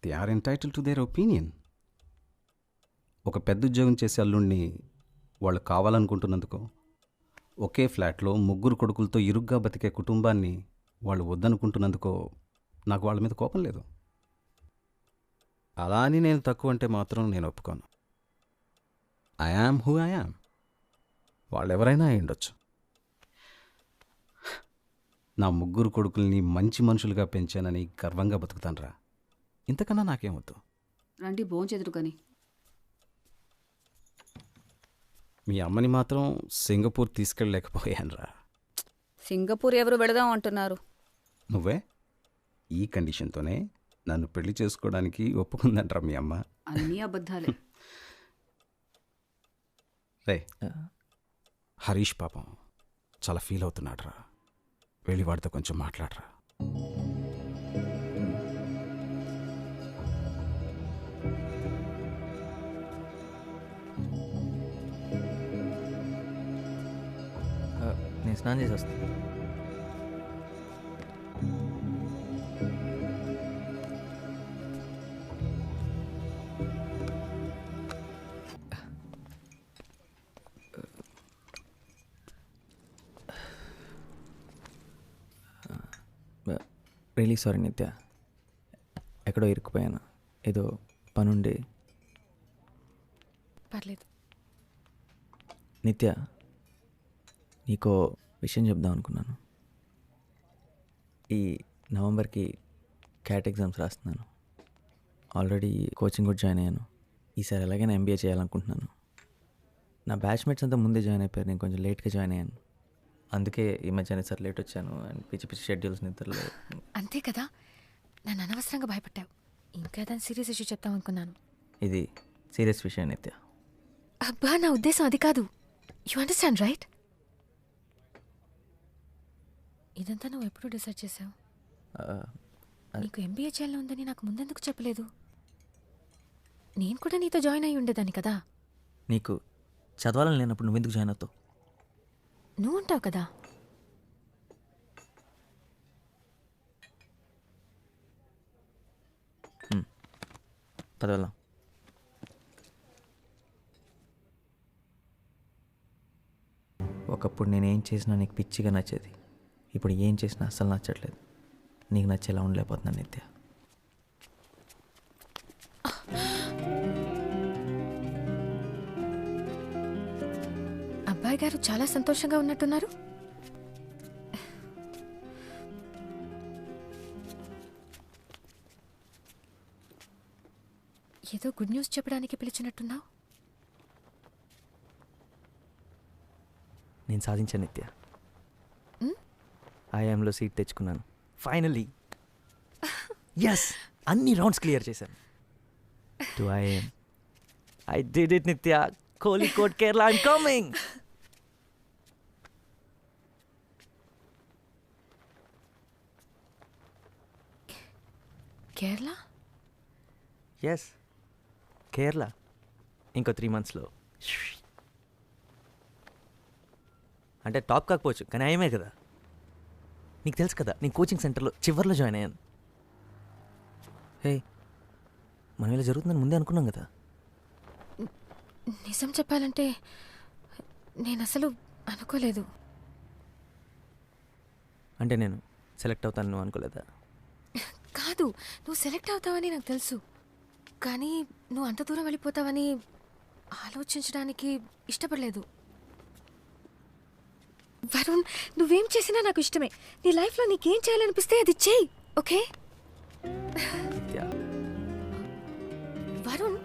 They are entitle to their opinion. ఒక పెద్ద ఉద్యోగం చేసే అల్లుడిని వాళ్ళు కావాలనుకుంటున్నందుకు, ఒకే ఫ్లాట్లో 3 కొడుకులతో ఇరుగ్గా బతికే కుటుంబాన్ని వాళ్ళు వద్దనుకుంటున్నందుకో నాకు వాళ్ళ మీద కోపం లేదు. అలా అని నేను తక్కువ అంటే మాత్రం నేను ఒప్పుకోను. I am who I am. వాళ్ళెవరైనా అయి ఉండొచ్చు. నా 3 కొడుకుల్ని మంచి మనుషులుగా పెంచానని గర్వంగా బతుకుతానురా. ఇంతకన్నా నాకేం వద్దు. రండి భోంచెదురు కానీ. మీ అమ్మని మాత్రం సింగపూర్ తీసుకెళ్ళలేకపోయానురా. సింగపూర్ ఎవరు వెళదాం అంటున్నారు? నువ్వే. ఈ కండిషన్తోనే నన్ను పెళ్లి చేసుకోవడానికి ఒప్పుకుందంటారా మీ అమ్మ? అన్నీ అబద్ధాలే. రే హరీష్ పాపం చాలా ఫీల్ అవుతున్నాడు రా. వెళ్ళి వాడితో కొంచెం మాట్లాడరా. నేను స్నానం చేసి వస్తాను. రియలీ సారీ నిత్య, ఎక్కడో ఇరుక్కుపోయాను, ఏదో పనుండి. పర్లేదు. నిత్య, నీకో విషయం చెప్దాం అనుకున్నాను. ఈ నవంబర్కి క్యాట్ ఎగ్జామ్స్ రాస్తున్నాను. ఆల్రెడీ కోచింగ్ కూడా జాయిన్ అయ్యాను. ఈసారి ఎలాగైనా MBA చేయాలనుకుంటున్నాను. నా బ్యాచ్మేట్స్ అంతా ముందే జాయిన్ అయిపోయారు, నేను కొంచెం లేట్గా జాయిన్ అయ్యాను. అందుకే ఈ మధ్యనే సార్ లేట్ వచ్చాను అండ్ పిచ్చి పిచ్చి షెడ్యూల్స్ నిద్రలో. అంతే కదా, నన్ను అనవసరంగా భయపడ్డావు. ఇంకా ఏదైనా సీరియస్ ఇష్యూ చెప్తాం అనుకున్నాను. ఇది సీరియస్ విషయం నిత్య. అబ్బా, నా ఉద్దేశం అది కాదు. You understand right? ఇదంతా నువ్వు ఎప్పుడు డిసైడ్ చేసావు? నీకు MBA చేయాలని ఉందని నాకు ముందెందుకు చెప్పలేదు? నేను కూడా నీతో జాయిన్ అయి ఉండేదాన్ని కదా. నీకు చదవాలని లేనప్పుడు నువ్వెందుకు జాయిన్ అవుతావు? నువ్వు ఉంటావు కదా. పదవెళ్దాం. ఒకప్పుడు నేనేం చేసినా నీకు పిచ్చిగా నచ్చేది, ఇప్పుడు ఏం చేసినా అస్సలు నచ్చట్లేదు. నీకు నచ్చేలా ఉండలేకపోతున్నాను నిత్య. అబ్బాయి గారు చాలా సంతోషంగా ఉన్నట్టున్నారు. ఏదో గుడ్ న్యూస్ చెప్పడానికి పిలిచినట్టున్నావు. నేను సాధించాను నిత్య. IIMలో సీట్ తెచ్చుకున్నాను ఫైనలీ. ఎస్, అన్ని రౌండ్స్ క్లియర్ చేశాను. To IIM. I did it Nithya. Kozhikode Kerala, I'm coming. Kerala? Yes, Kerala. ఇంకో 3 monthsలో. అంటే టాప్ కాకపోవచ్చు, కానీ ఆయమే కదా. నీకు తెలుసు కదా, నేను కోచింగ్ సెంటర్లో చివర్లో జాయిన్ అయ్యాను. హే, మనం ఇలా జరుగుతుందని ముందే అనుకున్నాం కదా. నిజం చెప్పాలంటే నేను అసలు అనుకోలేదు. అంటే నేను సెలెక్ట్ అవుతాను నువ్వు అనుకోలేదా? కాదు, నువ్వు సెలెక్ట్ అవుతావని నాకు తెలుసు, కానీ నువ్వు అంత దూరం వెళ్ళిపోతావని ఆలోచించడానికి ఇష్టపడలేదు. వరుణ్, నువ్వేం చేసినా నాకు ఇష్టమే. నీ లైఫ్లో నీకేం చేయాలనిపిస్తే అది చెయ్యి, ఓకే? వరుణ్,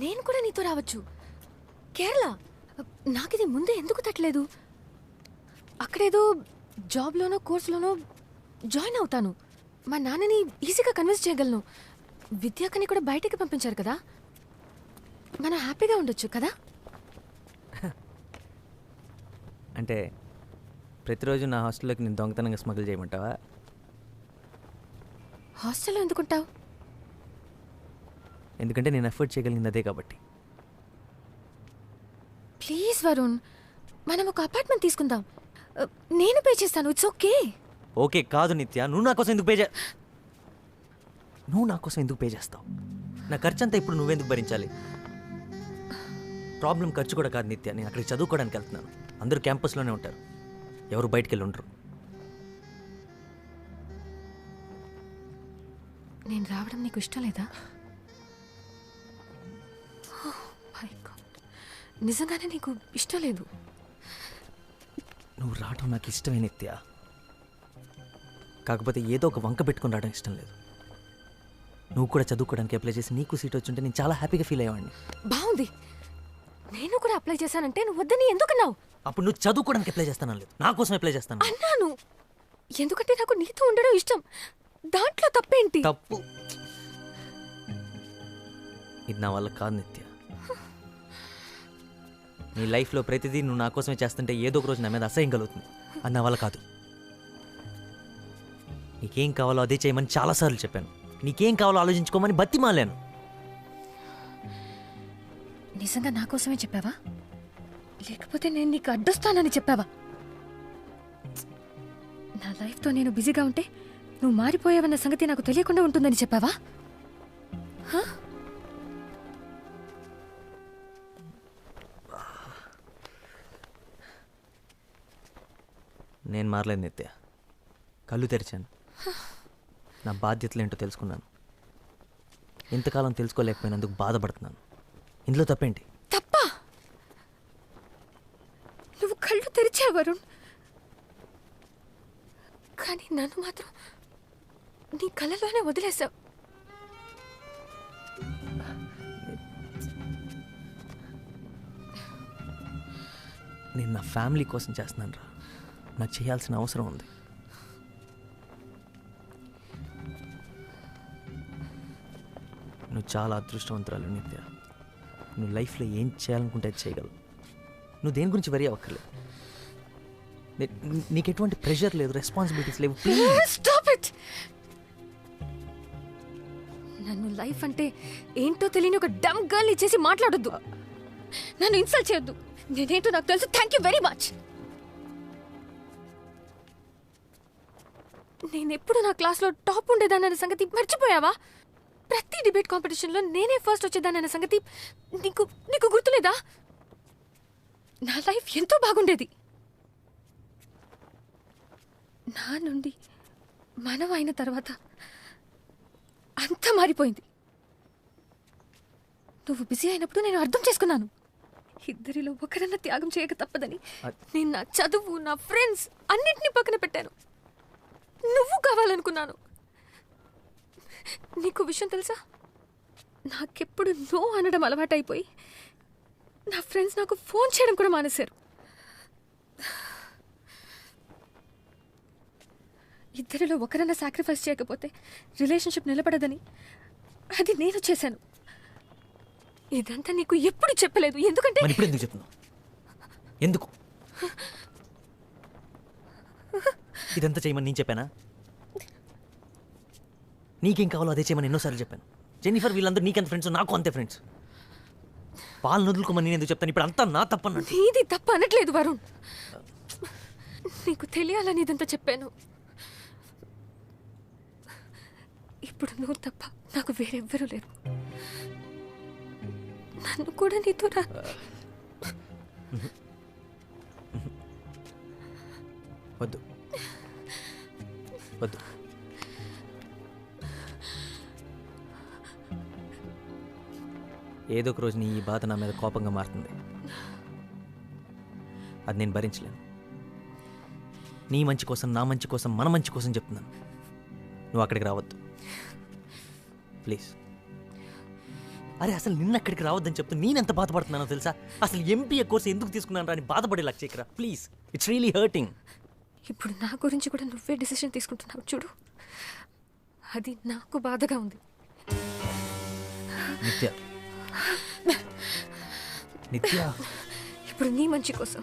నేను కూడా నీతో రావచ్చు కేరళ. నాకు ఇది ముందే ఎందుకు తట్టలేదు? అక్కడేదో జాబ్లోనో కోర్సులోనో జాయిన్ అవుతాను. మా నాన్నని ఈజీగా కన్విన్స్ చేయగలను. విద్యాకని కూడా బయటికి పంపించారు కదా, మనం హ్యాపీగా ఉండొచ్చు కదా. అంటే ప్రతిరోజు నా హాస్టల్లోకి నేను దొంగతనంగా స్మగుల్ చేయమంటావా? హాస్టల్లో ఎందుకుంటావు? ఎందుకంటే నేను ఎఫర్ట్ చేయగలిగింది అదే కాబట్టి. ప్లీజ్ వరుణ్, మనం ఒక అపార్ట్మెంట్ తీసుకుందాం. నేను పే చేస్తాను, ఇట్స్ ఓకే. ఓకే కాదు నిత్య, నువ్వు నా కోసం ఎందుకు పే చేస్తావు? నా ఖర్చు అంతా ఇప్పుడు నువ్వెందుకు భరించాలి? ప్రాబ్లం ఖర్చు కూడా కాదు నిత్య, నేను అక్కడికి చదువుకోవడానికి వెళ్తున్నాను. అందరూ క్యాంపస్లోనే ఉంటారు, ఎవరు బయటికి వెళ్ళి ఉండరు. నేను రావడం నీకు ఇష్టం లేదా? నిజంగానే నీకు ఇష్టం లేదు? నువ్వు రావడం నాకు ఇష్టమే నిత్య, కాకపోతే ఏదో ఒక వంక పెట్టుకుని రావడం ఇష్టం లేదు. నువ్వు కూడా చదువుకోవడానికి అప్లై చేసి నీకు సీట్ వచ్చుంటే నేను చాలా హ్యాపీగా ఫీల్ అయ్యేవాడిని. బాగుంది, నేను కూడా అప్లై చేశానంటే నువ్వు వద్దని ఎందుకన్నావు? అప్పుడు నువ్వు చదువుకోవడానికి అప్లై చేస్తాను లేదు, నా కోసం అప్లై చేస్తాను అన్నాను. ఎందుకంటే నాకు నీతో ఉండడం ఇష్టం, దాంట్లో తప్పేంటి? తప్పు ఇది నా వల్ల కాదు నిత్య. నీ లైఫ్లో ప్రతిదీ నువ్వు నా కోసమే చేస్తుంటే ఏదో ఒక రోజు నా మీద అసహ్యం కలుగుతుంది. అది నా వల్ల కాదు. నీకేం కావాలో అదే చేయమని చాలాసార్లు చెప్పాను. నీకేం కావాలో ఆలోచించుకోమని బతిమాలాను. నిజంగా నా కోసమే చెప్పావా, లేకపోతే నేను నీకు అడ్డొస్తానని చెప్పావా? నా లైఫ్తో నేను బిజీగా ఉంటే నువ్వు మారిపోయావన్న సంగతి నాకు తెలియకుండా ఉంటుందని చెప్పావా? నేను మారలేదు నిత్య, కళ్ళు తెరిచాను. నా బాధ్యతలు ఏంటో తెలుసుకున్నాను. ఇంతకాలం తెలుసుకోలేకపోయినందుకు బాధపడుతున్నాను. ఇందులో తప్పేంటి? తప్ప నువ్వు కళ్ళు తెరిచావు వరుణ్, కానీ నన్ను మాత్రం నీ కళ్ళలోనే వదిలేసావు. నేను నా ఫ్యామిలీ కోసం చేస్తున్నాను రా. నాకు చేయాల్సిన అవసరం ఉంది. నువ్వు చాలా అదృష్టవంతురాలు నిత్య. నువ్వు లైఫ్లో ఏం చేయాలనుకుంటే అది చేయగలవు. నువ్వు దేని గురించి వరి అవ్వక్కర్లేదు. నీకు ఎటువంటి ప్రెషర్ లేదు, రెస్పాన్సిబిలిటీస్ లేవు. Stop it! నన్ను లైఫ్ అంటే ఏంటో తెలియని ఒక డమ్ గర్ల్ ఇచ్చేసి మాట్లాడొద్దు. నన్ను ఇన్సల్ట్ చేయొద్దు. నేనేంటో నాకు తెలుసు. Thank you very much. నేనెప్పుడు నా క్లాస్లో టాప్ ఉండేదానన్న సంగతి మర్చిపోయావా? ప్రతి డిబేట్ కాంపిటీషన్లో నేనే ఫస్ట్ వచ్చేదానన్న సంగతి నీకు నీకు గుర్తులేదా? నా లైఫ్ ఎంతో బాగుండేది. నా నుండి మనం అయిన తర్వాత అంతా మారిపోయింది. నువ్వు బిజీ అయినప్పుడు నేను అర్థం చేసుకున్నాను. ఇద్దరిలో ఒకరన్నా త్యాగం చేయక తప్పదని నేను నా చదువు, నా ఫ్రెండ్స్ అన్నింటినీ పక్కన పెట్టాను. నువ్వు కావాలనుకున్నాను. నీకు విషయం తెలుసా? నాకెప్పుడు నో అనడం అలవాటైపోయి నా ఫ్రెండ్స్ నాకు ఫోన్ చేయడం కూడా మానేశారు. ఇద్దరిలో ఒకరన్నా సాక్రిఫైస్ చేయకపోతే రిలేషన్షిప్ నిలబడదని అది నేను చేశాను. ఇదంతా నీకు ఎప్పుడు చెప్పలేదు. ఎందుకంటే ఇప్పుడు ఎందుకు చెప్తున్నావు? ఎందుకు ఇదంతా చేయమని నేను చెప్పానా? నీకేం కావాలో అదే చేయమని ఎన్నోసార్లు చెప్పాను. జెన్నిఫర్ వీళ్ళందరూ నీకెంత ఫ్రెండ్స్, నాకు అంతే ఫ్రెండ్స్. వాళ్ళని వదులుకోమని నేను ఎందుకు చెప్తాను? ఇప్పుడు అంతా నా తప్పన్నట్టు. నీది తప్ప అనట్లేదు వరుణ్. నీకు తెలియాలని ఇదంతా చెప్పాను. ఇప్పుడు నువ్వు తప్ప నాకు వేరెవ్వరూ లేరు. నన్ను కూడా నీతో వద్దు వద్దు. ఏదో ఒక రోజు నీ ఈ బాధ నా మీద కోపంగా మారుతుంది. అది నేను భరించలేను. నీ మంచి కోసం, నా మంచి కోసం, మన మంచి కోసం చెప్తున్నాను. నువ్వు అక్కడికి రావద్దు ప్లీజ్. అరే అసలు నిన్న అక్కడికి రావద్దని చెప్తూ నేనెంత బాధపడుతున్నానో తెలుసా? అసలు ఎంపీఏ కోర్స్ ఎందుకు తీసుకున్నాను రా అని బాధపడేలా చేయకరా ప్లీజ్. It's really hurting. ఇప్పుడు నా గురించి కూడా నువ్వే డిసిషన్ తీసుకుంటున్నావు చూడు. అది నాకు బాధగా ఉంది. నిత్య నిత్య ఇప్పుడు నీ మంచి కోసం,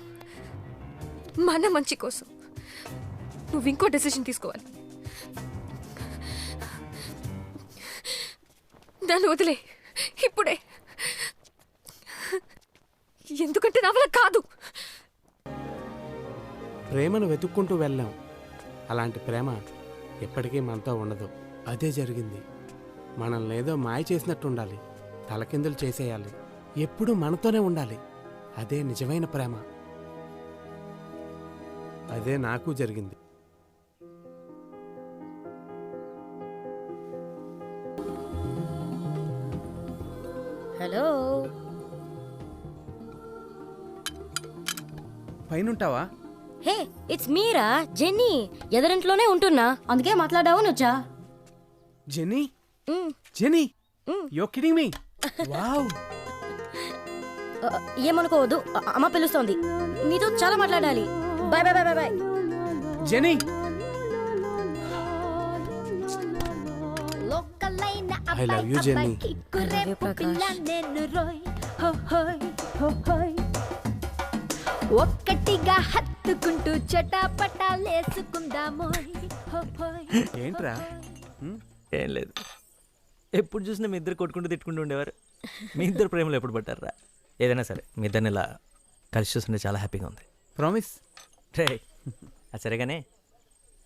మన మంచి కోసం నువ్వు ఇంకో డెసిషన్ తీసుకోవాలి. నన్ను వదిలే ఇప్పుడే. ఎందుకంటే నా వల్ల కాదు. ప్రేమను వెతుక్కుంటూ వెళ్ళాం. అలాంటి ప్రేమ ఎప్పటికీ మనతో ఉండదు. అదే జరిగింది. మనల్ని ఏదో మాయ చేసినట్టు ఉండాలి, తలకిందులు చేసేయాలి, ఎప్పుడూ మనతోనే ఉండాలి. అదే నిజమైన ప్రేమ. అదే నాకు జరిగింది. హలో, పైనుంటావా? హే ఇట్స్ మీరా జెన్నీ. ఎదరింట్లోనే ఉంటున్నా, అందుకే మాట్లాడావు నువ్వా? Jenny, Jenny, you're kidding me? Wow. ఏమనుకోవద్దు, అమ్మ పిలుస్తోంది. నీతో చాలా మాట్లాడాలి. Bye bye bye bye. Jenny, I love you, Jenny. ఒక్కటిగా హత్తుకుంటూ చటాపటాలేసుకుందామో. ఏంట్రా? ఏం లేదు. ఎప్పుడు చూసినా మీ ఇద్దరు కొట్టుకుంటూ తిట్టుకుంటూ ఉండేవారు. మీ ఇద్దరు ప్రేమలో ఎప్పుడు పట్టారా? ఏదైనా సరే మీ ఇద్దరిని ఇలా కలిసి చూస్తుంటే చాలా హ్యాపీగా ఉంది. ప్రామిస్. రే అది సరేగానే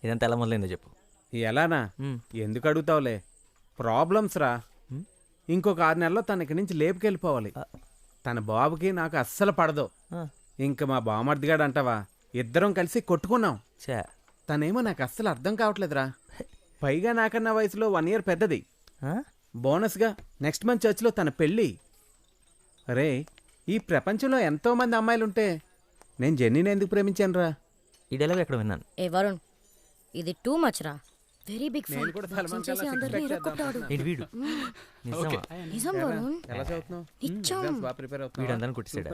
ఇదంతా ఎలా మొదలైందో చెప్పు. ఎలానా? ఎందుకు అడుగుతావులే. ప్రాబ్లమ్స్ రా. ఇంకొక 6 నెలల్లో తన ఇక్కడి నుంచి లేపుకెళ్ళిపోవాలి. తన బాబుకి నాకు అస్సలు పడదు. ఇంక మా బామర్దిగాడు అంటావా, ఇద్దరం కలిసి కొట్టుకున్నాం. తనేమో నాకు అస్సలు అర్థం కావట్లేదురా. పైగా నాకన్నా వయసులో 1 year పెద్దది. బోనస్గా నెక్స్ట్ మంత్ చర్చ్లో తన పెళ్ళి. అరే, ఈ ప్రపంచంలో ఎంతోమంది అమ్మాయిలుంటే నేను జెన్నీని ఎందుకు ప్రేమించాను రా? ఈ డైలాగ్ ఎక్కడ విన్నాను. ఏ వరుణ్, ఇది టూ మచ్ రా. వెరీ బిగ్ నేను కూడా సల్మాన్ ఖాన్ అందరినీ ఇరక్కొట్టాడు. ఏంటి వీడు నిజమా? నిజం వరుణ్. ఎలా చదువుతున్నావు? నిజం. ఎగ్జామ్స్ బాగా ప్రిపేర్ అవుతున్నావు? వీడు అందరిని కొట్టేసాడు.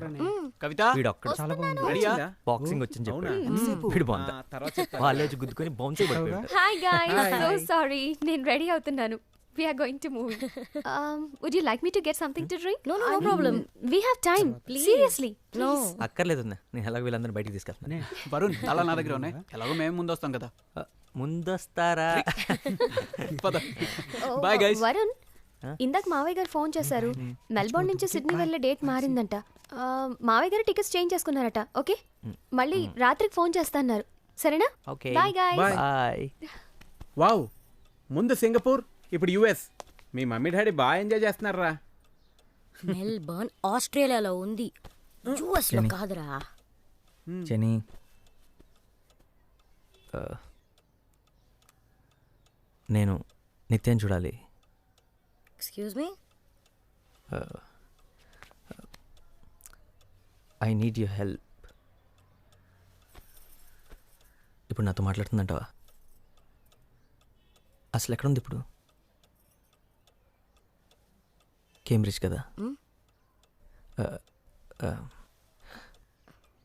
కవిత, వీడు ఒక్కడు చాలా బాగుంది. రెడీయా? బాక్సింగ్ వచ్చింది అవునా? చెప్పాడు. వీడు బాగుందా? తర్వాత చెప్తాను. కాలేజ్ గుద్దుకొని బౌన్స్ అయిపోయాడు. Hi guys, so sorry. నేను రెడీ అవుతున్నాను. We are going to move. Would you like me to get something to drink? No problem. We have time. Seriously. No. అక్కర్లేదు నేను ఎలాగో వీళ్ళందరూ బయటికి తీసుకెళ్తాను. వరుణ్ అలా నా దగ్గర ఉన్నాయి, ఎలాగో మేము ముందు వస్తాం కదా. ముందొస్తారా? Bye guys. వరుణ్, ఇందాక మావయ్య గారు ఫోన్ చేశారు. మెల్బోర్న్ నుంచి సిడ్నీ వెళ్ళే డేట్ మారిందంట. మావయ్య గారు టికెట్స్ చేంజ్ చేసుకున్నారట. ఓకే, మళ్ళీ రాత్రికి ఫోన్ చేస్తాన్నారు. సరేనా? Okay bye guys. Bye. Wow, ముందు సింగపూర్, ఇప్పుడు యుఎస్. మీ మమ్మీ డాడీ బాగా ఎంజాయ్ చేస్తున్నారా? మెల్బర్న్ ఆస్ట్రేలియాలో ఉంది, యుఎస్ లో కాదురా. జెనీ, నేను నిత్యం చూడాలి. Excuse me. I need your help. ఇప్పుడు నాతో మాట్లాడుతుందంటావా? అసలు ఎక్కడుంది ఇప్పుడు? కేంబ్రిడ్జ్ కదా?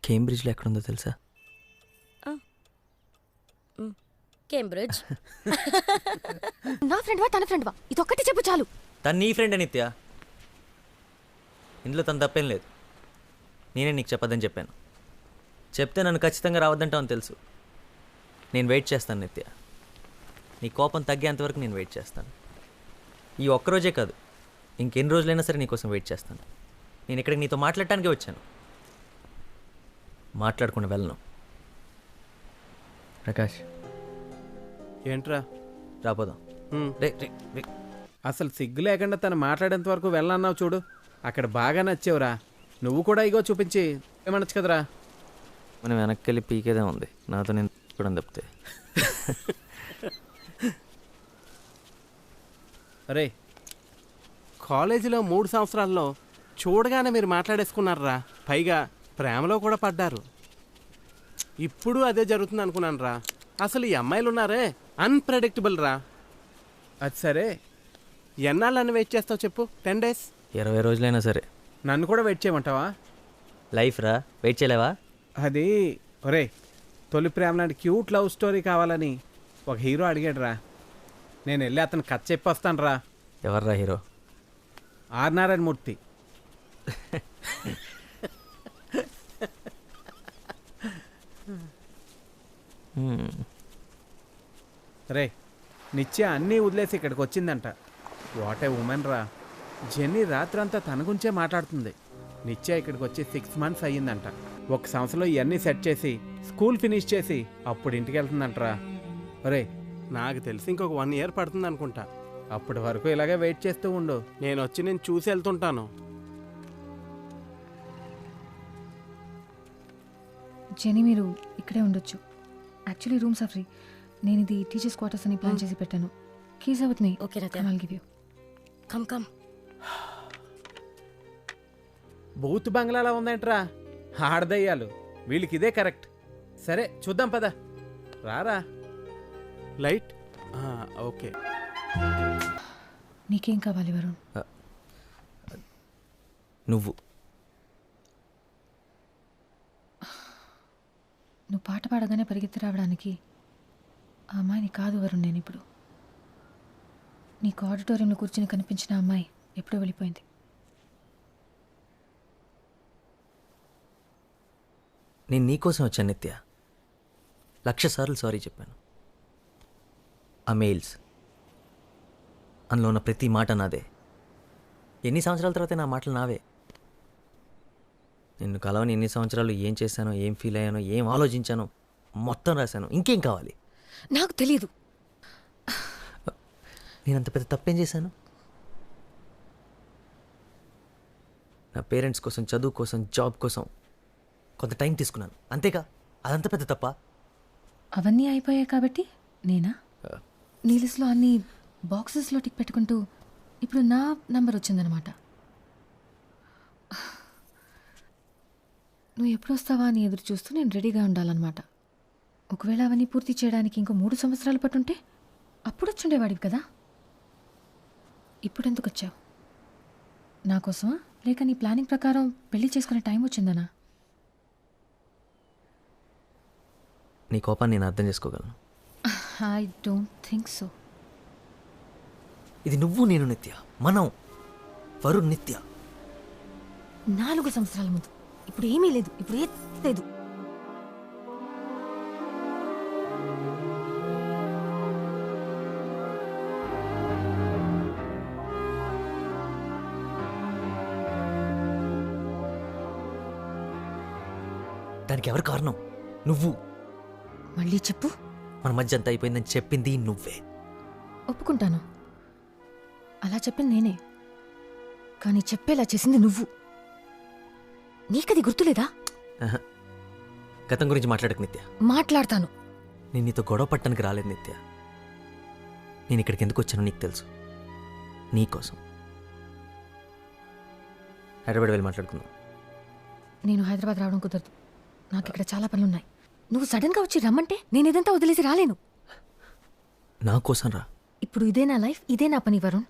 కేంబ్రిడ్జ్లో ఎక్కడుందో తెలుసా? కేంబ్రిడ్జ్. నా ఫ్రెండ్ వా తన ఫ్రెండ్ వా? ఇదొక్కటి చెప్పు చాలు. తను నీ ఫ్రెండ్ నిత్య. ఇందులో తను తప్పేం లేదు. నేనే నీకు చెప్పదని చెప్పాను. చెప్తే నన్ను ఖచ్చితంగా రావద్దంటావు తెలుసు. నేను వెయిట్ చేస్తాను నిత్య. నీ కోపం తగ్గేంతవరకు నేను వెయిట్ చేస్తాను. ఈ ఒక్కరోజే కాదు, ఇంకెన్ని రోజులైనా సరే నీకోసం వెయిట్ చేస్తాను. నేను ఇక్కడికి నీతో మాట్లాడటానికే వచ్చాను, మాట్లాడకుండా వెళ్ళను. ప్రకాష్, ఏంట్రా? రాపోదాం. అసలు సిగ్గు లేకుండా తను మాట్లాడేంత వరకు వెళ్ళన్నావు చూడు, అక్కడ బాగా నచ్చావురా. నువ్వు కూడా ఇగో చూపించి ఏమనొచ్చు కదరా. మనం వెనక్కి వెళ్ళి పీకేదే ఉంది, నాతో నేను కూడా తప్పితే. అరే, కాలేజీలో 3 సంవత్సరాల్లో చూడగానే మీరు మాట్లాడేసుకున్నారా. పైగా ప్రేమలో కూడా పడ్డారు. ఇప్పుడు అదే జరుగుతుంది అనుకున్నాను రా. అసలు ఈ అమ్మాయిలు ఉన్నారే అన్ప్రెడిక్టబుల్ రా. అది సరే, ఎన్నాళ్ళని వెయిట్ చేస్తావు చెప్పు? 10 days? 20 రోజులైనా సరే. నన్ను కూడా వెయిట్ చేయమంటావా? లైఫ్ రా, వెయిట్ చేయలేవా? అది ఒరే, తొలి ప్రేమ లాంటి క్యూట్ లవ్ స్టోరీ కావాలని ఒక హీరో అడిగాడు రా. నేను వెళ్ళి అతను కథ చెప్పి వస్తాను రా. ఎవర్రా హీరో? ఆర్ నారాయణ మూర్తి. రే, నిత్య అన్నీ వదిలేసి ఇక్కడికి వచ్చిందంట. వాట్ ఏ ఉమెన్ రా. జెన్నీ రాత్రంతా తన గురించే మాట్లాడుతుంది. నిత్య ఇక్కడికి వచ్చి 6 months అయ్యిందంట. 1 సంవత్సరంలో ఇవన్నీ సెట్ చేసి స్కూల్ ఫినిష్ చేసి అప్పుడు ఇంటికి వెళ్తుందంటరా. ఒరే, నాకు తెలిసి ఇంకొక 1 year పడుతుంది అనుకుంటా. అప్పటి వరకు ఇలాగే వెయిట్ చేస్తూ ఉండు. నేను వచ్చి నేను చూసి వెళ్తుంటాను. జెనీ, మీరు ఇక్కడే ఉండొచ్చు. Actually rooms are free. నేను ఇది టీచర్స్ క్వార్టర్స్ అని ప్లాన్ చేసి పెట్టాను. Keys with me. ఓకే రత్య. I'll give you. Come come. బూత్ బంగ్లాలా ఉందేంట్రా. ఆడదయ్యాలు, వీళ్ళకి ఇదే కరెక్ట్. సరే చూద్దాం పద. రారా. Light okay. నీకేం కావాలి వరుణ్? నువ్వు పాట పాడగానే పరిగెత్తి రావడానికి ఆ అమ్మాయిని కాదు వరుణ్. నేను ఇప్పుడు నీకు ఆడిటోరియంలో కూర్చుని కనిపించిన అమ్మాయి ఎప్పుడో వెళ్ళిపోయింది. నేను నీకోసం వచ్చాను నిత్య. 1,00,000 సార్లు సారీ చెప్పాను. ఆ మెయిల్స్, అందులో ఉన్న ప్రతి మాట నాదే. ఎన్ని సంవత్సరాల తర్వాత నా మాటలు నావే. నిన్ను కలవని ఎన్ని సంవత్సరాలు ఏం చేశానో, ఏం ఫీల్ అయ్యానో, ఏం ఆలోచించానో మొత్తం రాశాను. ఇంకేం కావాలి? నాకు తెలీదు. నేను అంత పెద్ద తప్పేం చేశాను? నా పేరెంట్స్ కోసం, చదువు కోసం, జాబ్ కోసం కొంత టైం తీసుకున్నాను, అంతేగా. అదంత పెద్ద తప్ప? అవన్నీ అయిపోయాయి కాబట్టి నేనా? నీ లిస్ట్లో అన్ని బాక్సెస్లో టిక్ పెట్టుకుంటూ ఇప్పుడు నా నంబర్ వచ్చిందనమాట. నువ్వు ఎప్పుడు వస్తావా అని ఎదురు చూస్తూ నేను రెడీగా ఉండాలన్నమాట. ఒకవేళ అవన్నీ పూర్తి చేయడానికి ఇంకో 3 సంవత్సరాలు పట్టుంటే అప్పుడు వచ్చుండేవాడివి కదా. ఇప్పుడు ఎందుకు వచ్చావు? నా కోసమా లేక నీ ప్లానింగ్ ప్రకారం పెళ్లి చేసుకునే టైం వచ్చిందనా? నీ కోపాన్ని నేను అర్థం చేసుకోగలను. I don't think so. ఇది నువ్వు నేను నిత్య, మనం వరుణ్ నిత్య. 4 సంవత్సరాల ముందు. ఇప్పుడు ఏమీ లేదు, ఇప్పుడు ఏం లేదు. దానికి ఎవరు కారణం? నువ్వు. మళ్ళీ చెప్పు. మన మధ్య అంతా అయిపోయిందని చెప్పింది నువ్వే. ఒప్పుకుంటాను, అలా చెప్పింది నేనే, కానీ చెప్పేలా చేసింది నువ్వు. నీకది గుర్తులేదా? గతం గురించి మాట్లాడకు నిత్య. మాట్లాడతాను. నేను నీతో గొడవ పట్టడానికి రాలేదు నిత్య. నేను ఇక్కడికి ఎందుకు వచ్చానో నీకు తెలుసు. నీకోసం. హైదరాబాద్ వెళ్ళి మాట్లాడుకుందాం. నేను హైదరాబాద్ రావడం కుదరదు. నాకు ఇక్కడ చాలా పనులున్నాయి. నువ్వు సడన్గా వచ్చి రమ్మంటే నేను ఇదంతా వదిలేసి రాలేను. నా కోసం రా. ఇప్పుడు ఇదే నా లైఫ్, ఇదే నా పని వరుణ్.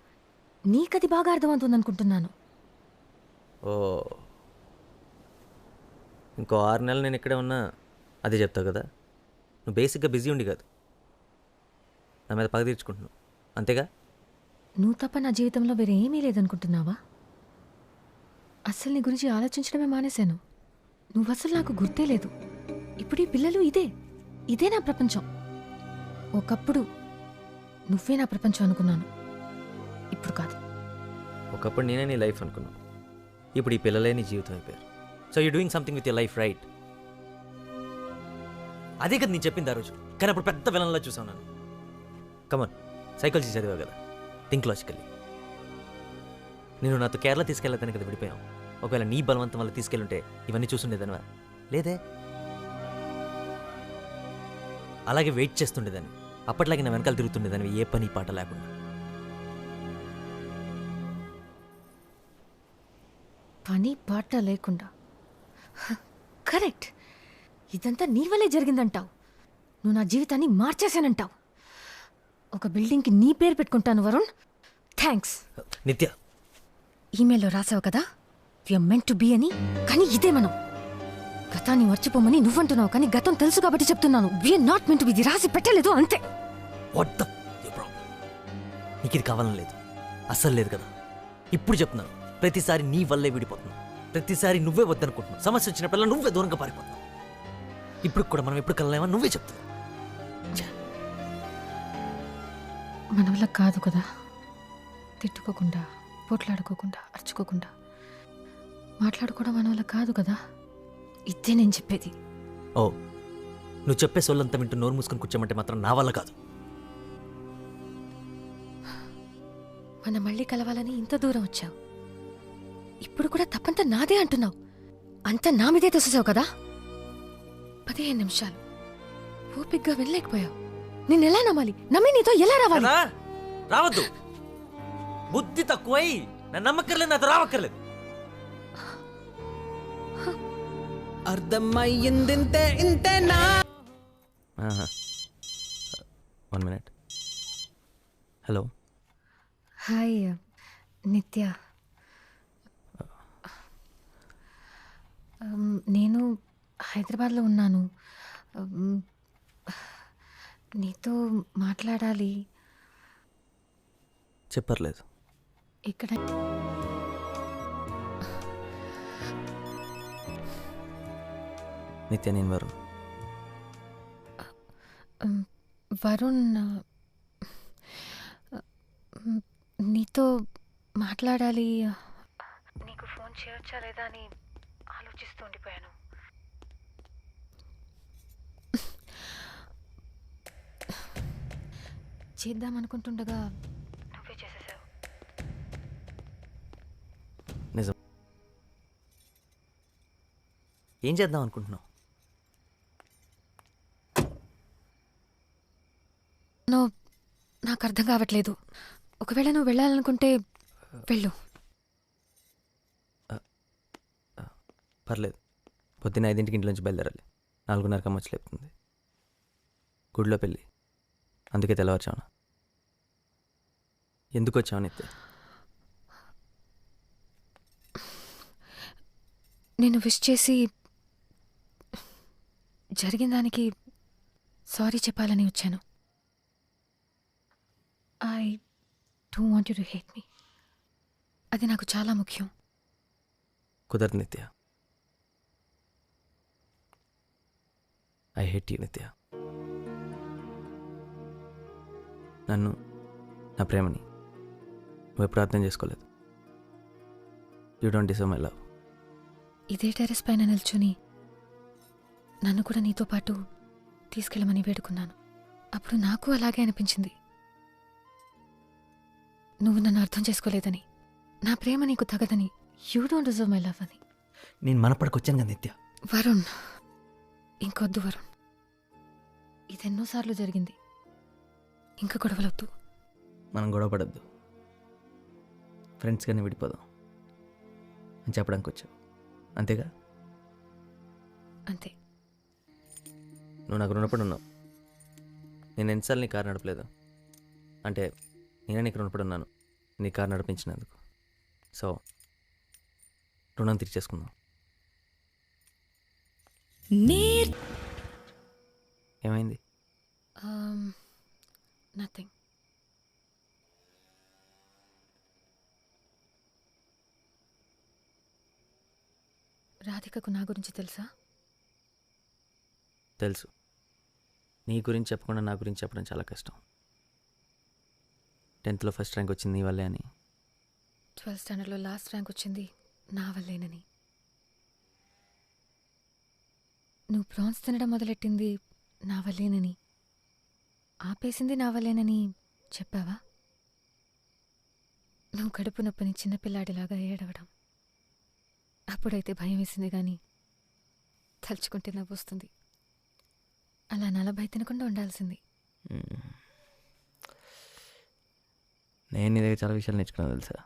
నీకది బాగా అర్థమవుతుంది అనుకుంటున్నాను. ఓ, ఇంకో 6 నెలలు నేను ఇక్కడే ఉన్నా అదే చెప్తావు కదా. నువ్వు బేసిక్గా బిజీ ఉండి కాదు, నా మీద పగ తీర్చుకుంటున్నావు, అంతేగా? నువ్వు తప్ప నా జీవితంలో వేరే ఏమీ లేదనుకుంటున్నావా? అస్సలు నీ గురించి ఆలోచించడమే మానేశాను. నువ్వు అసలు నాకు గుర్తే లేదు. ఇప్పుడు ఈ పిల్లలు ఇదే నా ప్రపంచం. ఒకప్పుడు నువ్వే నా ప్రపంచం అనుకున్నాను, ఇప్పుడు కాదు. ఒకప్పుడు నేనే నీ లైఫ్ అనుకున్నాను, ఇప్పుడు ఈ పిల్లలే నీ జీవితం అయిపోయారు. So you doing something with your life, right? అదే కదా నేను చెప్పింది ఆ రోజు, కానీ అప్పుడు పెద్ద విలన్లా చూసాను నన్ను. కమన్, సైకాలజీ చదివా కదా, థింక్ లాజికల్లీ. నేను నాతో కేరళ తీసుకెళ్ళదని కదా విడిపోయాం. ఒకవేళ నీ బలవంతం వల్ల తీసుకెళ్ళుంటే ఇవన్నీ చూస్తుండేదానివా? లేదే. అలాగే వెయిట్ చేస్తుండేదాన్ని, అప్పట్లాగే నా వెనకాల తిరుగుతుండేదాన్ని, ఏ పని పాట లేకుండా. పని పాట లేకుండా. కరెక్ట్. ఇదంతా నీ వల్లే జరిగిందంటావు. నువ్వు నా జీవితాన్ని మార్చేశానంటావు. ఒక బిల్డింగ్కి నీ పేరు పెట్టుకుంటాను వరుణ్. థ్యాంక్స్. నిత్య, ఈమెయిల్లో రాసావు కదా వీఆర్ మెంట్ టు బీ అని, కానీ ఇదే మనం. గతాన్ని మర్చిపోమని నువ్వంటున్నావు, కానీ గతం తెలుసు కాబట్టి చెప్తున్నాను. We're not meant to be. ఇది రాసి పెట్టలేదు, అంతే. What the problem? నీకు ఇది కావాలని లేదు, అస్సలు లేదు కదా. ఇప్పుడు చెప్తున్నాను, ప్రతిసారి నీ వల్లే విడిపోతున్నావు, ప్రతిసారి నువ్వే వద్దనుకుంటున్నావు, సమస్య వచ్చినప్పుడల్లా నువ్వే దూరంగా పారిపోతున్నావు. ఇప్పుడు కూడా మనం ఎప్పుడు కలలేమో నువ్వే చెప్తున్నావు. మన వల్ల కాదు కదా, తిట్టుకోకుండా, పోట్లాడుకోకుండా, అరుచుకోకుండా మాట్లాడుకోవడం మన వల్ల కాదు కదా. ఇదే నేను చెప్పేది. ఓ, నువ్వు చెప్పే సొల్లంతా వింటూ నోరు మూసుకొని కూర్చోమంటే మాత్రం నా వల్ల కాదు. మనం మళ్ళీ కలవాలని ఇంత దూరం వచ్చావు, ఇప్పుడు కూడా తప్పంతా నాదే అంటున్నావు. అంతా నా మీదే తోసేసావు కదా. 15 నిమిషాలు ఓపిగ్గా వెళ్ళలేకపోయావు. నేను ఎలా నమ్మాలి? నమ్మి నీతో ఎలా రావాలి? రావద్దు, బుద్ధి తక్కువై నన్ను నమ్మక్కర్లేదు, నాతో రావక్కర్లేదు. అర్థమయ్యిందింతే ఇంతేనా? 1 minute. హలో. హాయ్ నిత్య. నేను హైదరాబాద్లో ఉన్నాను. నీతో మాట్లాడాలి. చెప్పర్లేదు. ఇక్కడ నిత్య, నేను వరుణ్, నీతో మాట్లాడాలి. నీకు ఫోన్ చేయొచ్చా లేదా అని ఆలోచిస్తూ ఉండిపోయాను. చేద్దామనుకుంటుండగా నువ్వే చేసేసావు. నిజం. ఏం చేద్దాం అనుకుంటున్నావు? నాకు అర్థం కావట్లేదు. ఒకవేళ నువ్వు వెళ్ళాలనుకుంటే వెళ్ళు. పర్లేదు, పొద్దున్న 5ంటికి ఇంట్లోంచి బయలుదేరాలి. 4:30 అమ్మొచ్చి లేపుతుంది. గుడిలో పెళ్ళి, అందుకే తెల్లవారుచావునా. ఎందుకు వచ్చావు నిత్య? నేను విష్ చేసి జరిగిన దానికి సారీ చెప్పాలని వచ్చాను. I don't want you to hate me. అది నాకు చాలా ముఖ్యం. కుదరదు నిత్య. ఐ హేట్ యూ నిత్య. నన్ను, నా ప్రేమని నువ్వు ఎప్పుడు అర్థం చేసుకోలేదు. You don't deserve my love. ఇదే టెర్రస్ పైన నిల్చుని నన్ను కూడా నీతో పాటు తీసుకెళ్ళమని వేడుకున్నాను. అప్పుడు నాకు అలాగే అనిపించింది. నువ్వు నన్ను అర్థం చేసుకోలేదని, నా ప్రేమ నీకు తగదని, you don't deserve my love అని. నేను మనపడికొచ్చాను కదా నిత్య. వరుణ్, ఇంకొద్దు వరుణ్. ఇదెన్నోసార్లు జరిగింది. ఇంకా గొడవలొద్దు. మనం గొడవ పడద్దు, ఫ్రెండ్స్ కానీ విడిపోదాం అని చెప్పడానికి వచ్చావు, అంతేగా? అంతే. నువ్వు నాకు రుణపడి ఉన్నావు. నేను ఎన్నిసార్లు నీ కారు నడపలేదు. అంటే నేనే నీకు రుణపడి ఉన్నాను నీ కారు నడిపించినందుకు. సో రుణం తీర్చేసుకుందాం. ఏమైంది? నథింగ్. రాధికకు నా గురించి తెలుసా? తెలుసు. నీ గురించి చెప్పకుండా నా గురించి చెప్పడం చాలా కష్టం. 10th ఫస్ట్ ర్యాంక్ వచ్చింది నీ వల్లే అని. 12th స్టాండర్డ్లో లాస్ట్ ర్యాంక్ వచ్చింది నా వల్లేనని. నువ్వు ప్రాన్స్ తినడం మొదలెట్టింది నా వల్లేనని, ఆపేసింది నా వల్లేనని చెప్పావా? నువ్వు కడుపు నొప్పని చిన్నపిల్లాడిలాగా ఏడవడం అప్పుడైతే భయం వేసింది, కానీ తలుచుకుంటే నవ్వొస్తుంది. అలా 40 తినకుండా ఉండాల్సింది. నేను నీ దగ్గర చాలా విషయాలు నేర్చుకున్నాను తెలుసా.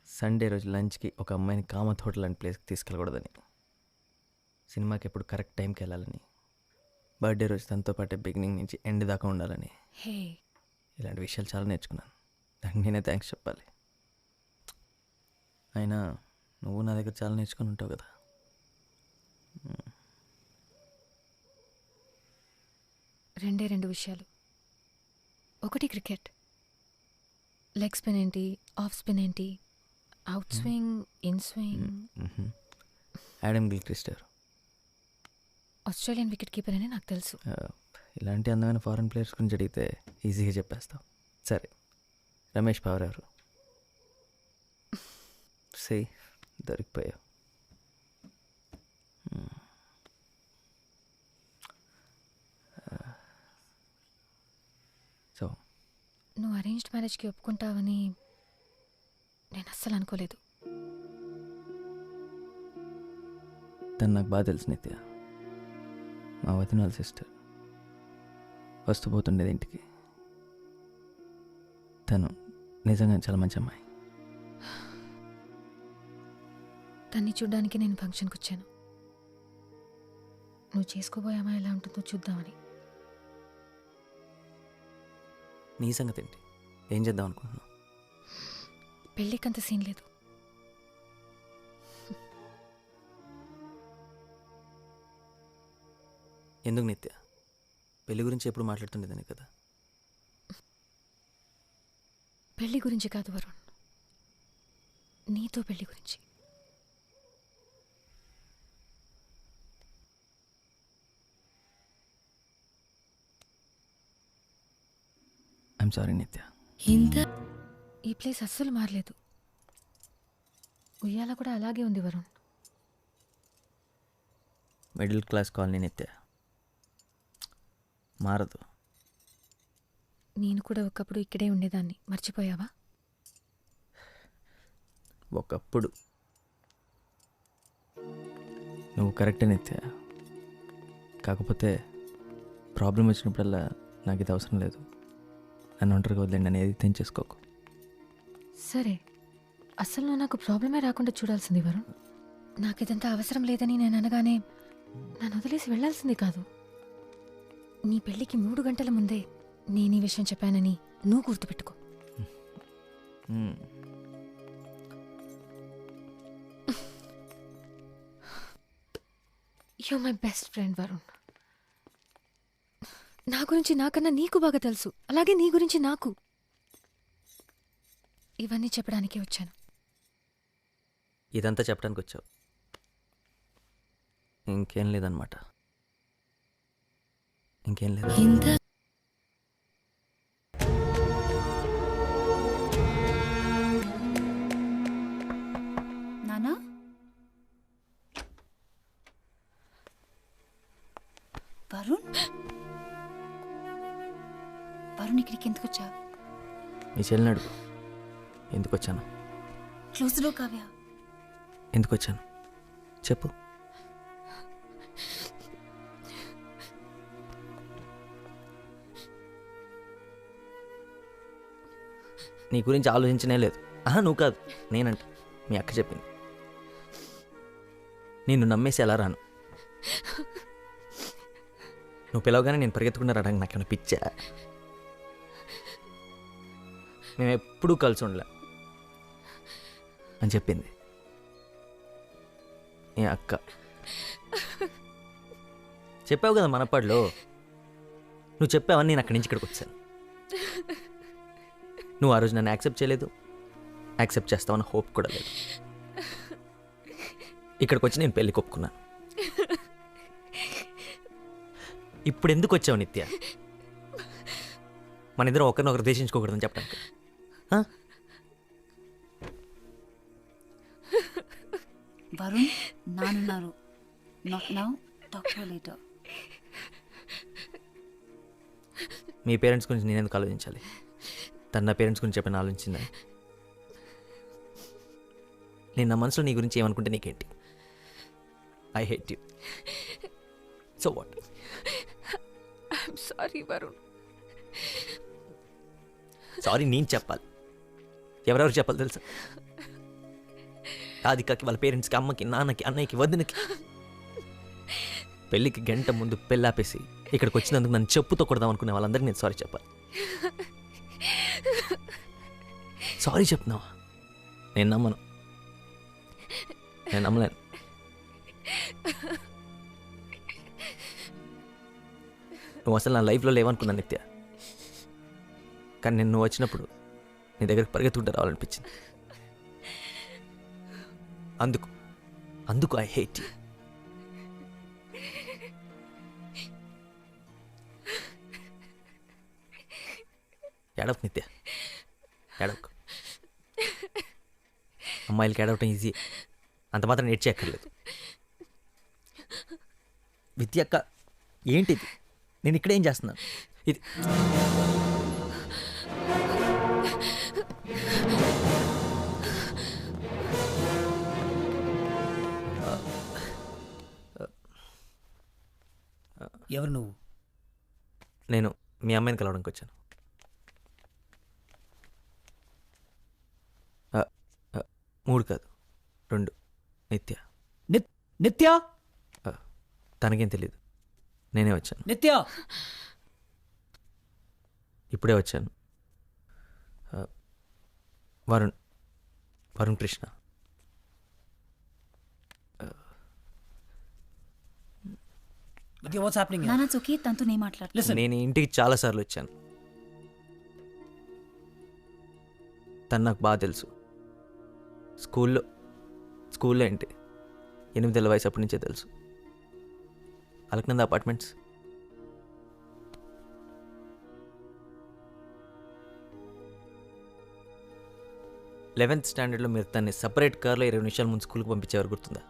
సండే రోజు లంచ్కి ఒక అమ్మాయిని కామత్ హోటల్ లాంటి ప్లేస్కి తీసుకెళ్ళకూడదని, సినిమాకి ఎప్పుడు కరెక్ట్ టైంకి వెళ్ళాలని, బర్త్డే రోజు తనతో పాటే బిగినింగ్ నుంచి ఎండ్ దాకా ఉండాలని, హే, ఇలాంటి విషయాలు చాలా నేర్చుకున్నాను. దానికి నేనే థ్యాంక్స్ చెప్పాలి. అయినా నువ్వు నా దగ్గర చాలా నేర్చుకుని ఉంటావు కదా. రెండే 2 విషయాలు. ఒకటి క్రికెట్. లెగ్ స్పిన్ ఏంటి, ఆఫ్ స్పిన్ ఏంటి, out swing, in swing. Adam Gilchrist ఎవరు? ఆస్ట్రేలియన్ వికెట్ కీపర్ అని నాకు తెలుసు. ఇలాంటి అందమైన ఫారెన్ ప్లేయర్స్ గురించి అడిగితే ఈజీగా చెప్పేస్తావు. సరే, రమేష్ పవార్ ఎవరు? సే దొరికిపోయావు. సో నువ్వు అరేంజ్డ్ మ్యారేజ్కి ఒప్పుకుంటావని నేను అస్సలు అనుకోలేదు. తను నాకు బాగా తెలుసు నిత్య. మా వదిన వాళ్ళ సిస్టర్. వస్తూ పోతుండేది ఇంటికి. తను నిజంగా చాలా మంచి అమ్మాయి. తన్ని చూడ్డానికి నేను ఫంక్షన్కి వచ్చాను. నువ్వు చేసుకోబోయే అమ్మాయి ఎలా ఉంటుందో చూద్దామని. నీ సంగతి ఏంటి? ఏం చేద్దాం అనుకుంటున్నావు? పెళ్ళికంత సీన్ లేదు. ఎందుకు నిత్య? పెళ్లి గురించి ఎప్పుడు మాట్లాడుతుండేదాన్ని కదా. పెళ్లి గురించి కాదు వరుణ్, నీతో పెళ్లి గురించి. ఐఎమ్ సారీ నిత్య. ఈ ప్లేస్ అస్సలు మారలేదు. ఉయ్యాల కూడా అలాగే ఉంది వరుణ్. మిడిల్ క్లాస్ కాలనీ నిత్య, మారదు. నేను కూడా ఒకప్పుడు ఇక్కడే ఉండేదాన్ని, మర్చిపోయావా? ఒకప్పుడు నువ్వు కరెక్టే నిత్య. కాకపోతే ప్రాబ్లం వచ్చినప్పుడల్లా నాకు ఇది అవసరం లేదు, నన్ను ఒంటరిగా వదిలేండి అనేది తెంచేసుకోకు. సరే, అసలు నువ్వు నాకు ప్రాబ్లమే రాకుండా చూడాల్సింది వరుణ్. నాకు ఇదంతా అవసరం లేదని నేను అనగానే నన్ను వదిలేసి వెళ్ళాల్సింది కాదు. నీ పెళ్ళికి 3 గంటల ముందే నేను ఈ విషయం చెప్పానని నువ్వు గుర్తుపెట్టుకో. You my best friend Varun. నా గురించి నాకన్నా నీకు బాగా తెలుసు, అలాగే నీ గురించి నాకు. ఇవన్నీ చెప్పడానికే వచ్చాను. ఇదంతా చెప్పడానికి వచ్చావు, ఇంకేం లేదన్నమాట. ఇంకేం లేదు. నానా, వరుణ్ వరుణ్ ఇక్కడికి ఎందుకు వచ్చావు? మీ చెల్లిని అడుగు ఎందుకు వచ్చాను. Close door Kavya. ఎందుకు వచ్చాను చెప్పు. నీ గురించి ఆలోచించనే లేదు. నువ్వు కాదు, నేనంట. మీ అక్క చెప్పింది. నిన్ను నమ్మేసి ఎలా రాను? నువ్వు పిలవగానే నేను పరిగెత్తుకున్నా రావడానికి నాకేమైనా పిచ్చా? మేము ఎప్పుడూ కలిసి ఉండలే అని చెప్పింది ఏ అక్క. చెప్పావు కదా మనపాడులో, నువ్వు చెప్పావని నేను అక్కడి నుంచి ఇక్కడికి వచ్చాను. నువ్వు ఆ రోజు నన్ను యాక్సెప్ట్ చేయలేదు, యాక్సెప్ట్ చేస్తావని హోప్ కూడా లేదు. ఇక్కడికి వచ్చి నేను పెళ్ళికి ఒప్పుకున్నాను. ఇప్పుడు ఎందుకు వచ్చావు నిత్య? మన ఇద్దరం ఒకరినొకరు దేశించుకోకూడదని చెప్పడానికి. వరుణ్, నానున్నారు. Not now, talk to later. మీ పేరెంట్స్ గురించి నేను ఎందుకు ఆలోచించాలి? తన నా పేరెంట్స్ గురించి చెప్పిన ఆలోచించిందా? నేను నా మనసులో నీ గురించి ఏమనుకుంటే నీకేంటి? I hate you. So what? I'm sorry Varun. Sorry నేను చెప్పాలి. ఎవరెవరు చెప్పాలి తెలుసా? రాధికకి, వాళ్ళ పేరెంట్స్కి, అమ్మకి, నాన్నకి, అన్నయ్యకి, వదినకి. పెళ్ళికి గంట ముందు పెళ్ళాపేసి ఇక్కడికి వచ్చినందుకు నన్ను చెప్పుతో కొడదాం అనుకునే వాళ్ళందరికీ నేను సారీ చెప్పాలి. సారీ చెప్తున్నావా? నేను నమ్మను, నేను నమ్మలేను. నువ్వు అసలు నా లైఫ్లో లేవనుకున్నాను నిత్య. కానీ నేను నువ్వు వచ్చినప్పుడు నీ దగ్గరికి పరిగెత్తుకుంటూ రావాలనిపించింది. అందుకు ఐ హేట్ యూ. ఏడవకు నిత్య, ఏడవకు. అమ్మాయిలకి ఏడవటం ఈజీ, అంత మాత్రం నేర్చేయక్కర్లేదు. విద్య అక్క, ఏంటిది? నేను ఇక్కడేం చేస్తున్నాను? ఇది ఎవరు నువ్వు? నేను మీ అమ్మాయిని కలవడానికి వచ్చాను. 3 కాదు 2. నిత్య. నిత్య? తనకేం తెలీదు, నేనే వచ్చాను. నిత్య ఇప్పుడే వచ్చాను. వరుణ్ కృష్ణ. నానా చొక్కి తనతో నేను మాట్లాడు. నేను ఇంటికి చాలాసార్లు వచ్చాను. తను నాకు బాగా తెలుసు. స్కూల్లో ఏంటి 8 ఏళ్ల వయసు అప్పటి నుంచే తెలుసు. అలకనంద అపార్ట్మెంట్స్. లెవెన్త్ స్టాండర్డ్లో మీరు తన్ని సపరేట్ కార్లో 20 నిమిషాల ముందు స్కూల్కి పంపించేవారు, గుర్తుందా?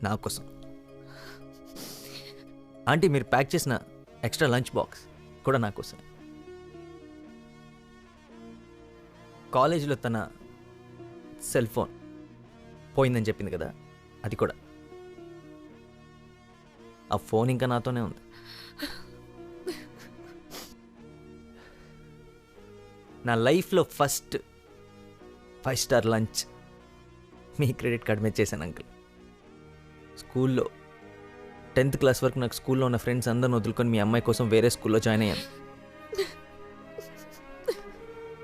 నా కోసం. ఆంటీ మీరు ప్యాక్ చేసిన ఎక్స్ట్రా లంచ్ బాక్స్ కూడా నా కోసం. కాలేజీలో తన సెల్ ఫోన్ పోయిందని చెప్పింది కదా, అది కూడా. ఆ ఫోన్ ఇంకా నాతోనే ఉంది. నా లైఫ్లో ఫస్ట్ 5 స్టార్ లంచ్ మీ క్రెడిట్ కార్డ్ మీద చేశాను అంకుల్. స్కూల్లో 10th క్లాస్ వరకు నాకు స్కూల్లో ఉన్న ఫ్రెండ్స్ అందరిని వదులుకొని మీ అమ్మాయి కోసం వేరే స్కూల్లో జాయిన్ అయ్యాను.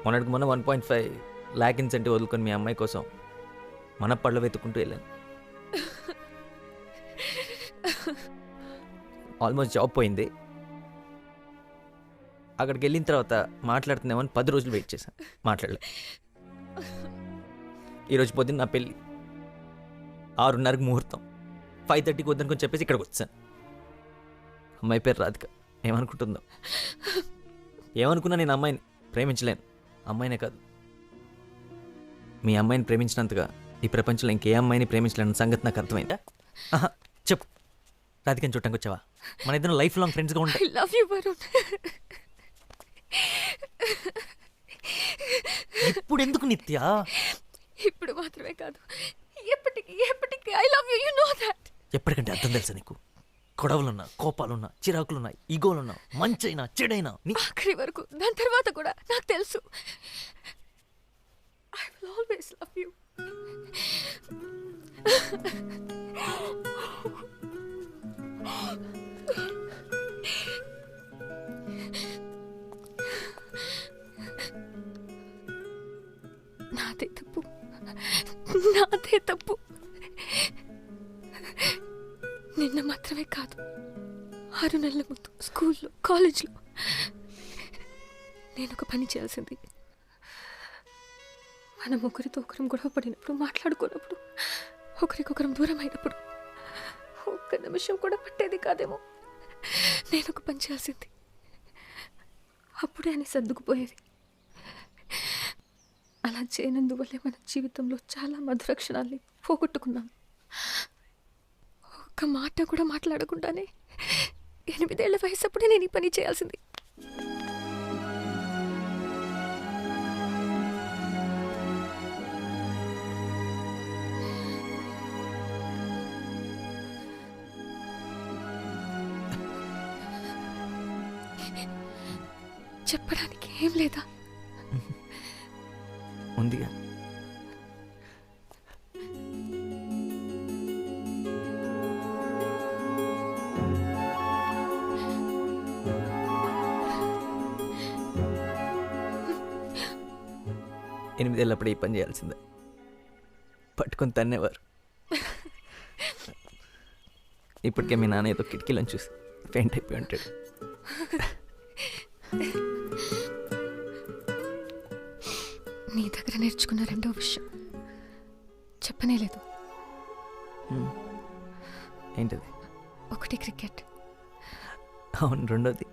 మొన్నటికి మొన్న 1.5 lakh ఇన్సెంటివ్ వదులుకొని మీ అమ్మాయి కోసం మన పళ్ళు వెతుక్కుంటూ వెళ్ళాను. ఆల్మోస్ట్ జాబ్ పోయింది. అక్కడికి వెళ్ళిన తర్వాత మాట్లాడుతున్నామని 10 రోజులు వెయిట్ చేశాను, మాట్లాడలే. ఈరోజు పొద్దున్న నా పెళ్ళి, 6:30కి ముహూర్తం, 5:30కి వద్దనుకొని చెప్పేసి ఇక్కడికి వచ్చాను. అమ్మాయి పేరు రాధిక. ఏమనుకుంటుందో, ఏమనుకున్నా నేను అమ్మాయిని ప్రేమించలేను. అమ్మాయినే కాదు, మీ అమ్మాయిని ప్రేమించినంతగా ఈ ప్రపంచంలో ఇంకే అమ్మాయిని ప్రేమించలేని సంగతి నాకు అర్థమైందా? చెప్పు, రాధికని చూడటానికి వచ్చావా? మన ఇద్దరు లైఫ్ లాంగ్ ఫ్రెండ్స్గా ఉంటాయి. I love you, Varun. ఇప్పుడు ఎందుకు నిత్య? ఇప్పుడు మాత్రమే కాదు, ఎప్పటికీ ఎప్పటికీ I love you, you know that. ఎప్పటికంటే అర్థం తెలుసా నీకు? గొడవలున్నా, కోపాలున్నా, చిరాకులున్నా, ఈగోలున్నా, మంచైనా చెడైనా ఆఖరి వరకు, దాని తర్వాత కూడా నాకు తెలుసు. I will always love you. నాదే తప్పు. నిన్న మాత్రమే కాదు, 6 నెలల ముందు స్కూల్లో, కాలేజ్లో నేను ఒక పని చేయాల్సింది. మనం ఒకరితో ఒకరం గొడవ పడినప్పుడు, మాట్లాడుకున్నప్పుడు, ఒకరికొకరం దూరం అయినప్పుడు ఒక్క నిమిషం కూడా పట్టేది కాదేమో. నేను ఒక పని చేయాల్సింది. అప్పుడే అని సర్దుకుపోయేది. అలా చేయనందువల్లే మన జీవితంలో చాలా మధుర క్షణాల్ని పోగొట్టుకున్నాం. ఒక్క మాట కూడా మాట్లాడకుండానే 8 ఏళ్ల వయసు అప్పుడే నేను ఈ పని చేయాల్సింది. చెప్పడానికి ఏం లేదా? ఉందిగా. ఎనిమిదేళ్ళప్పుడు ఈ పని చేయాల్సిందే. పట్టుకొని తన్నేవారు. ఇప్పటికే మీ నాన్న ఏదో కిటికీలను చూసి పెయింట్ అయిపోయి ఉంటాడు. నీ దగ్గర నేర్చుకున్న రెండో విషయం చెప్పనే లేదు. ఏంటది? ఒకటి క్రికెట్. అవును, రెండోది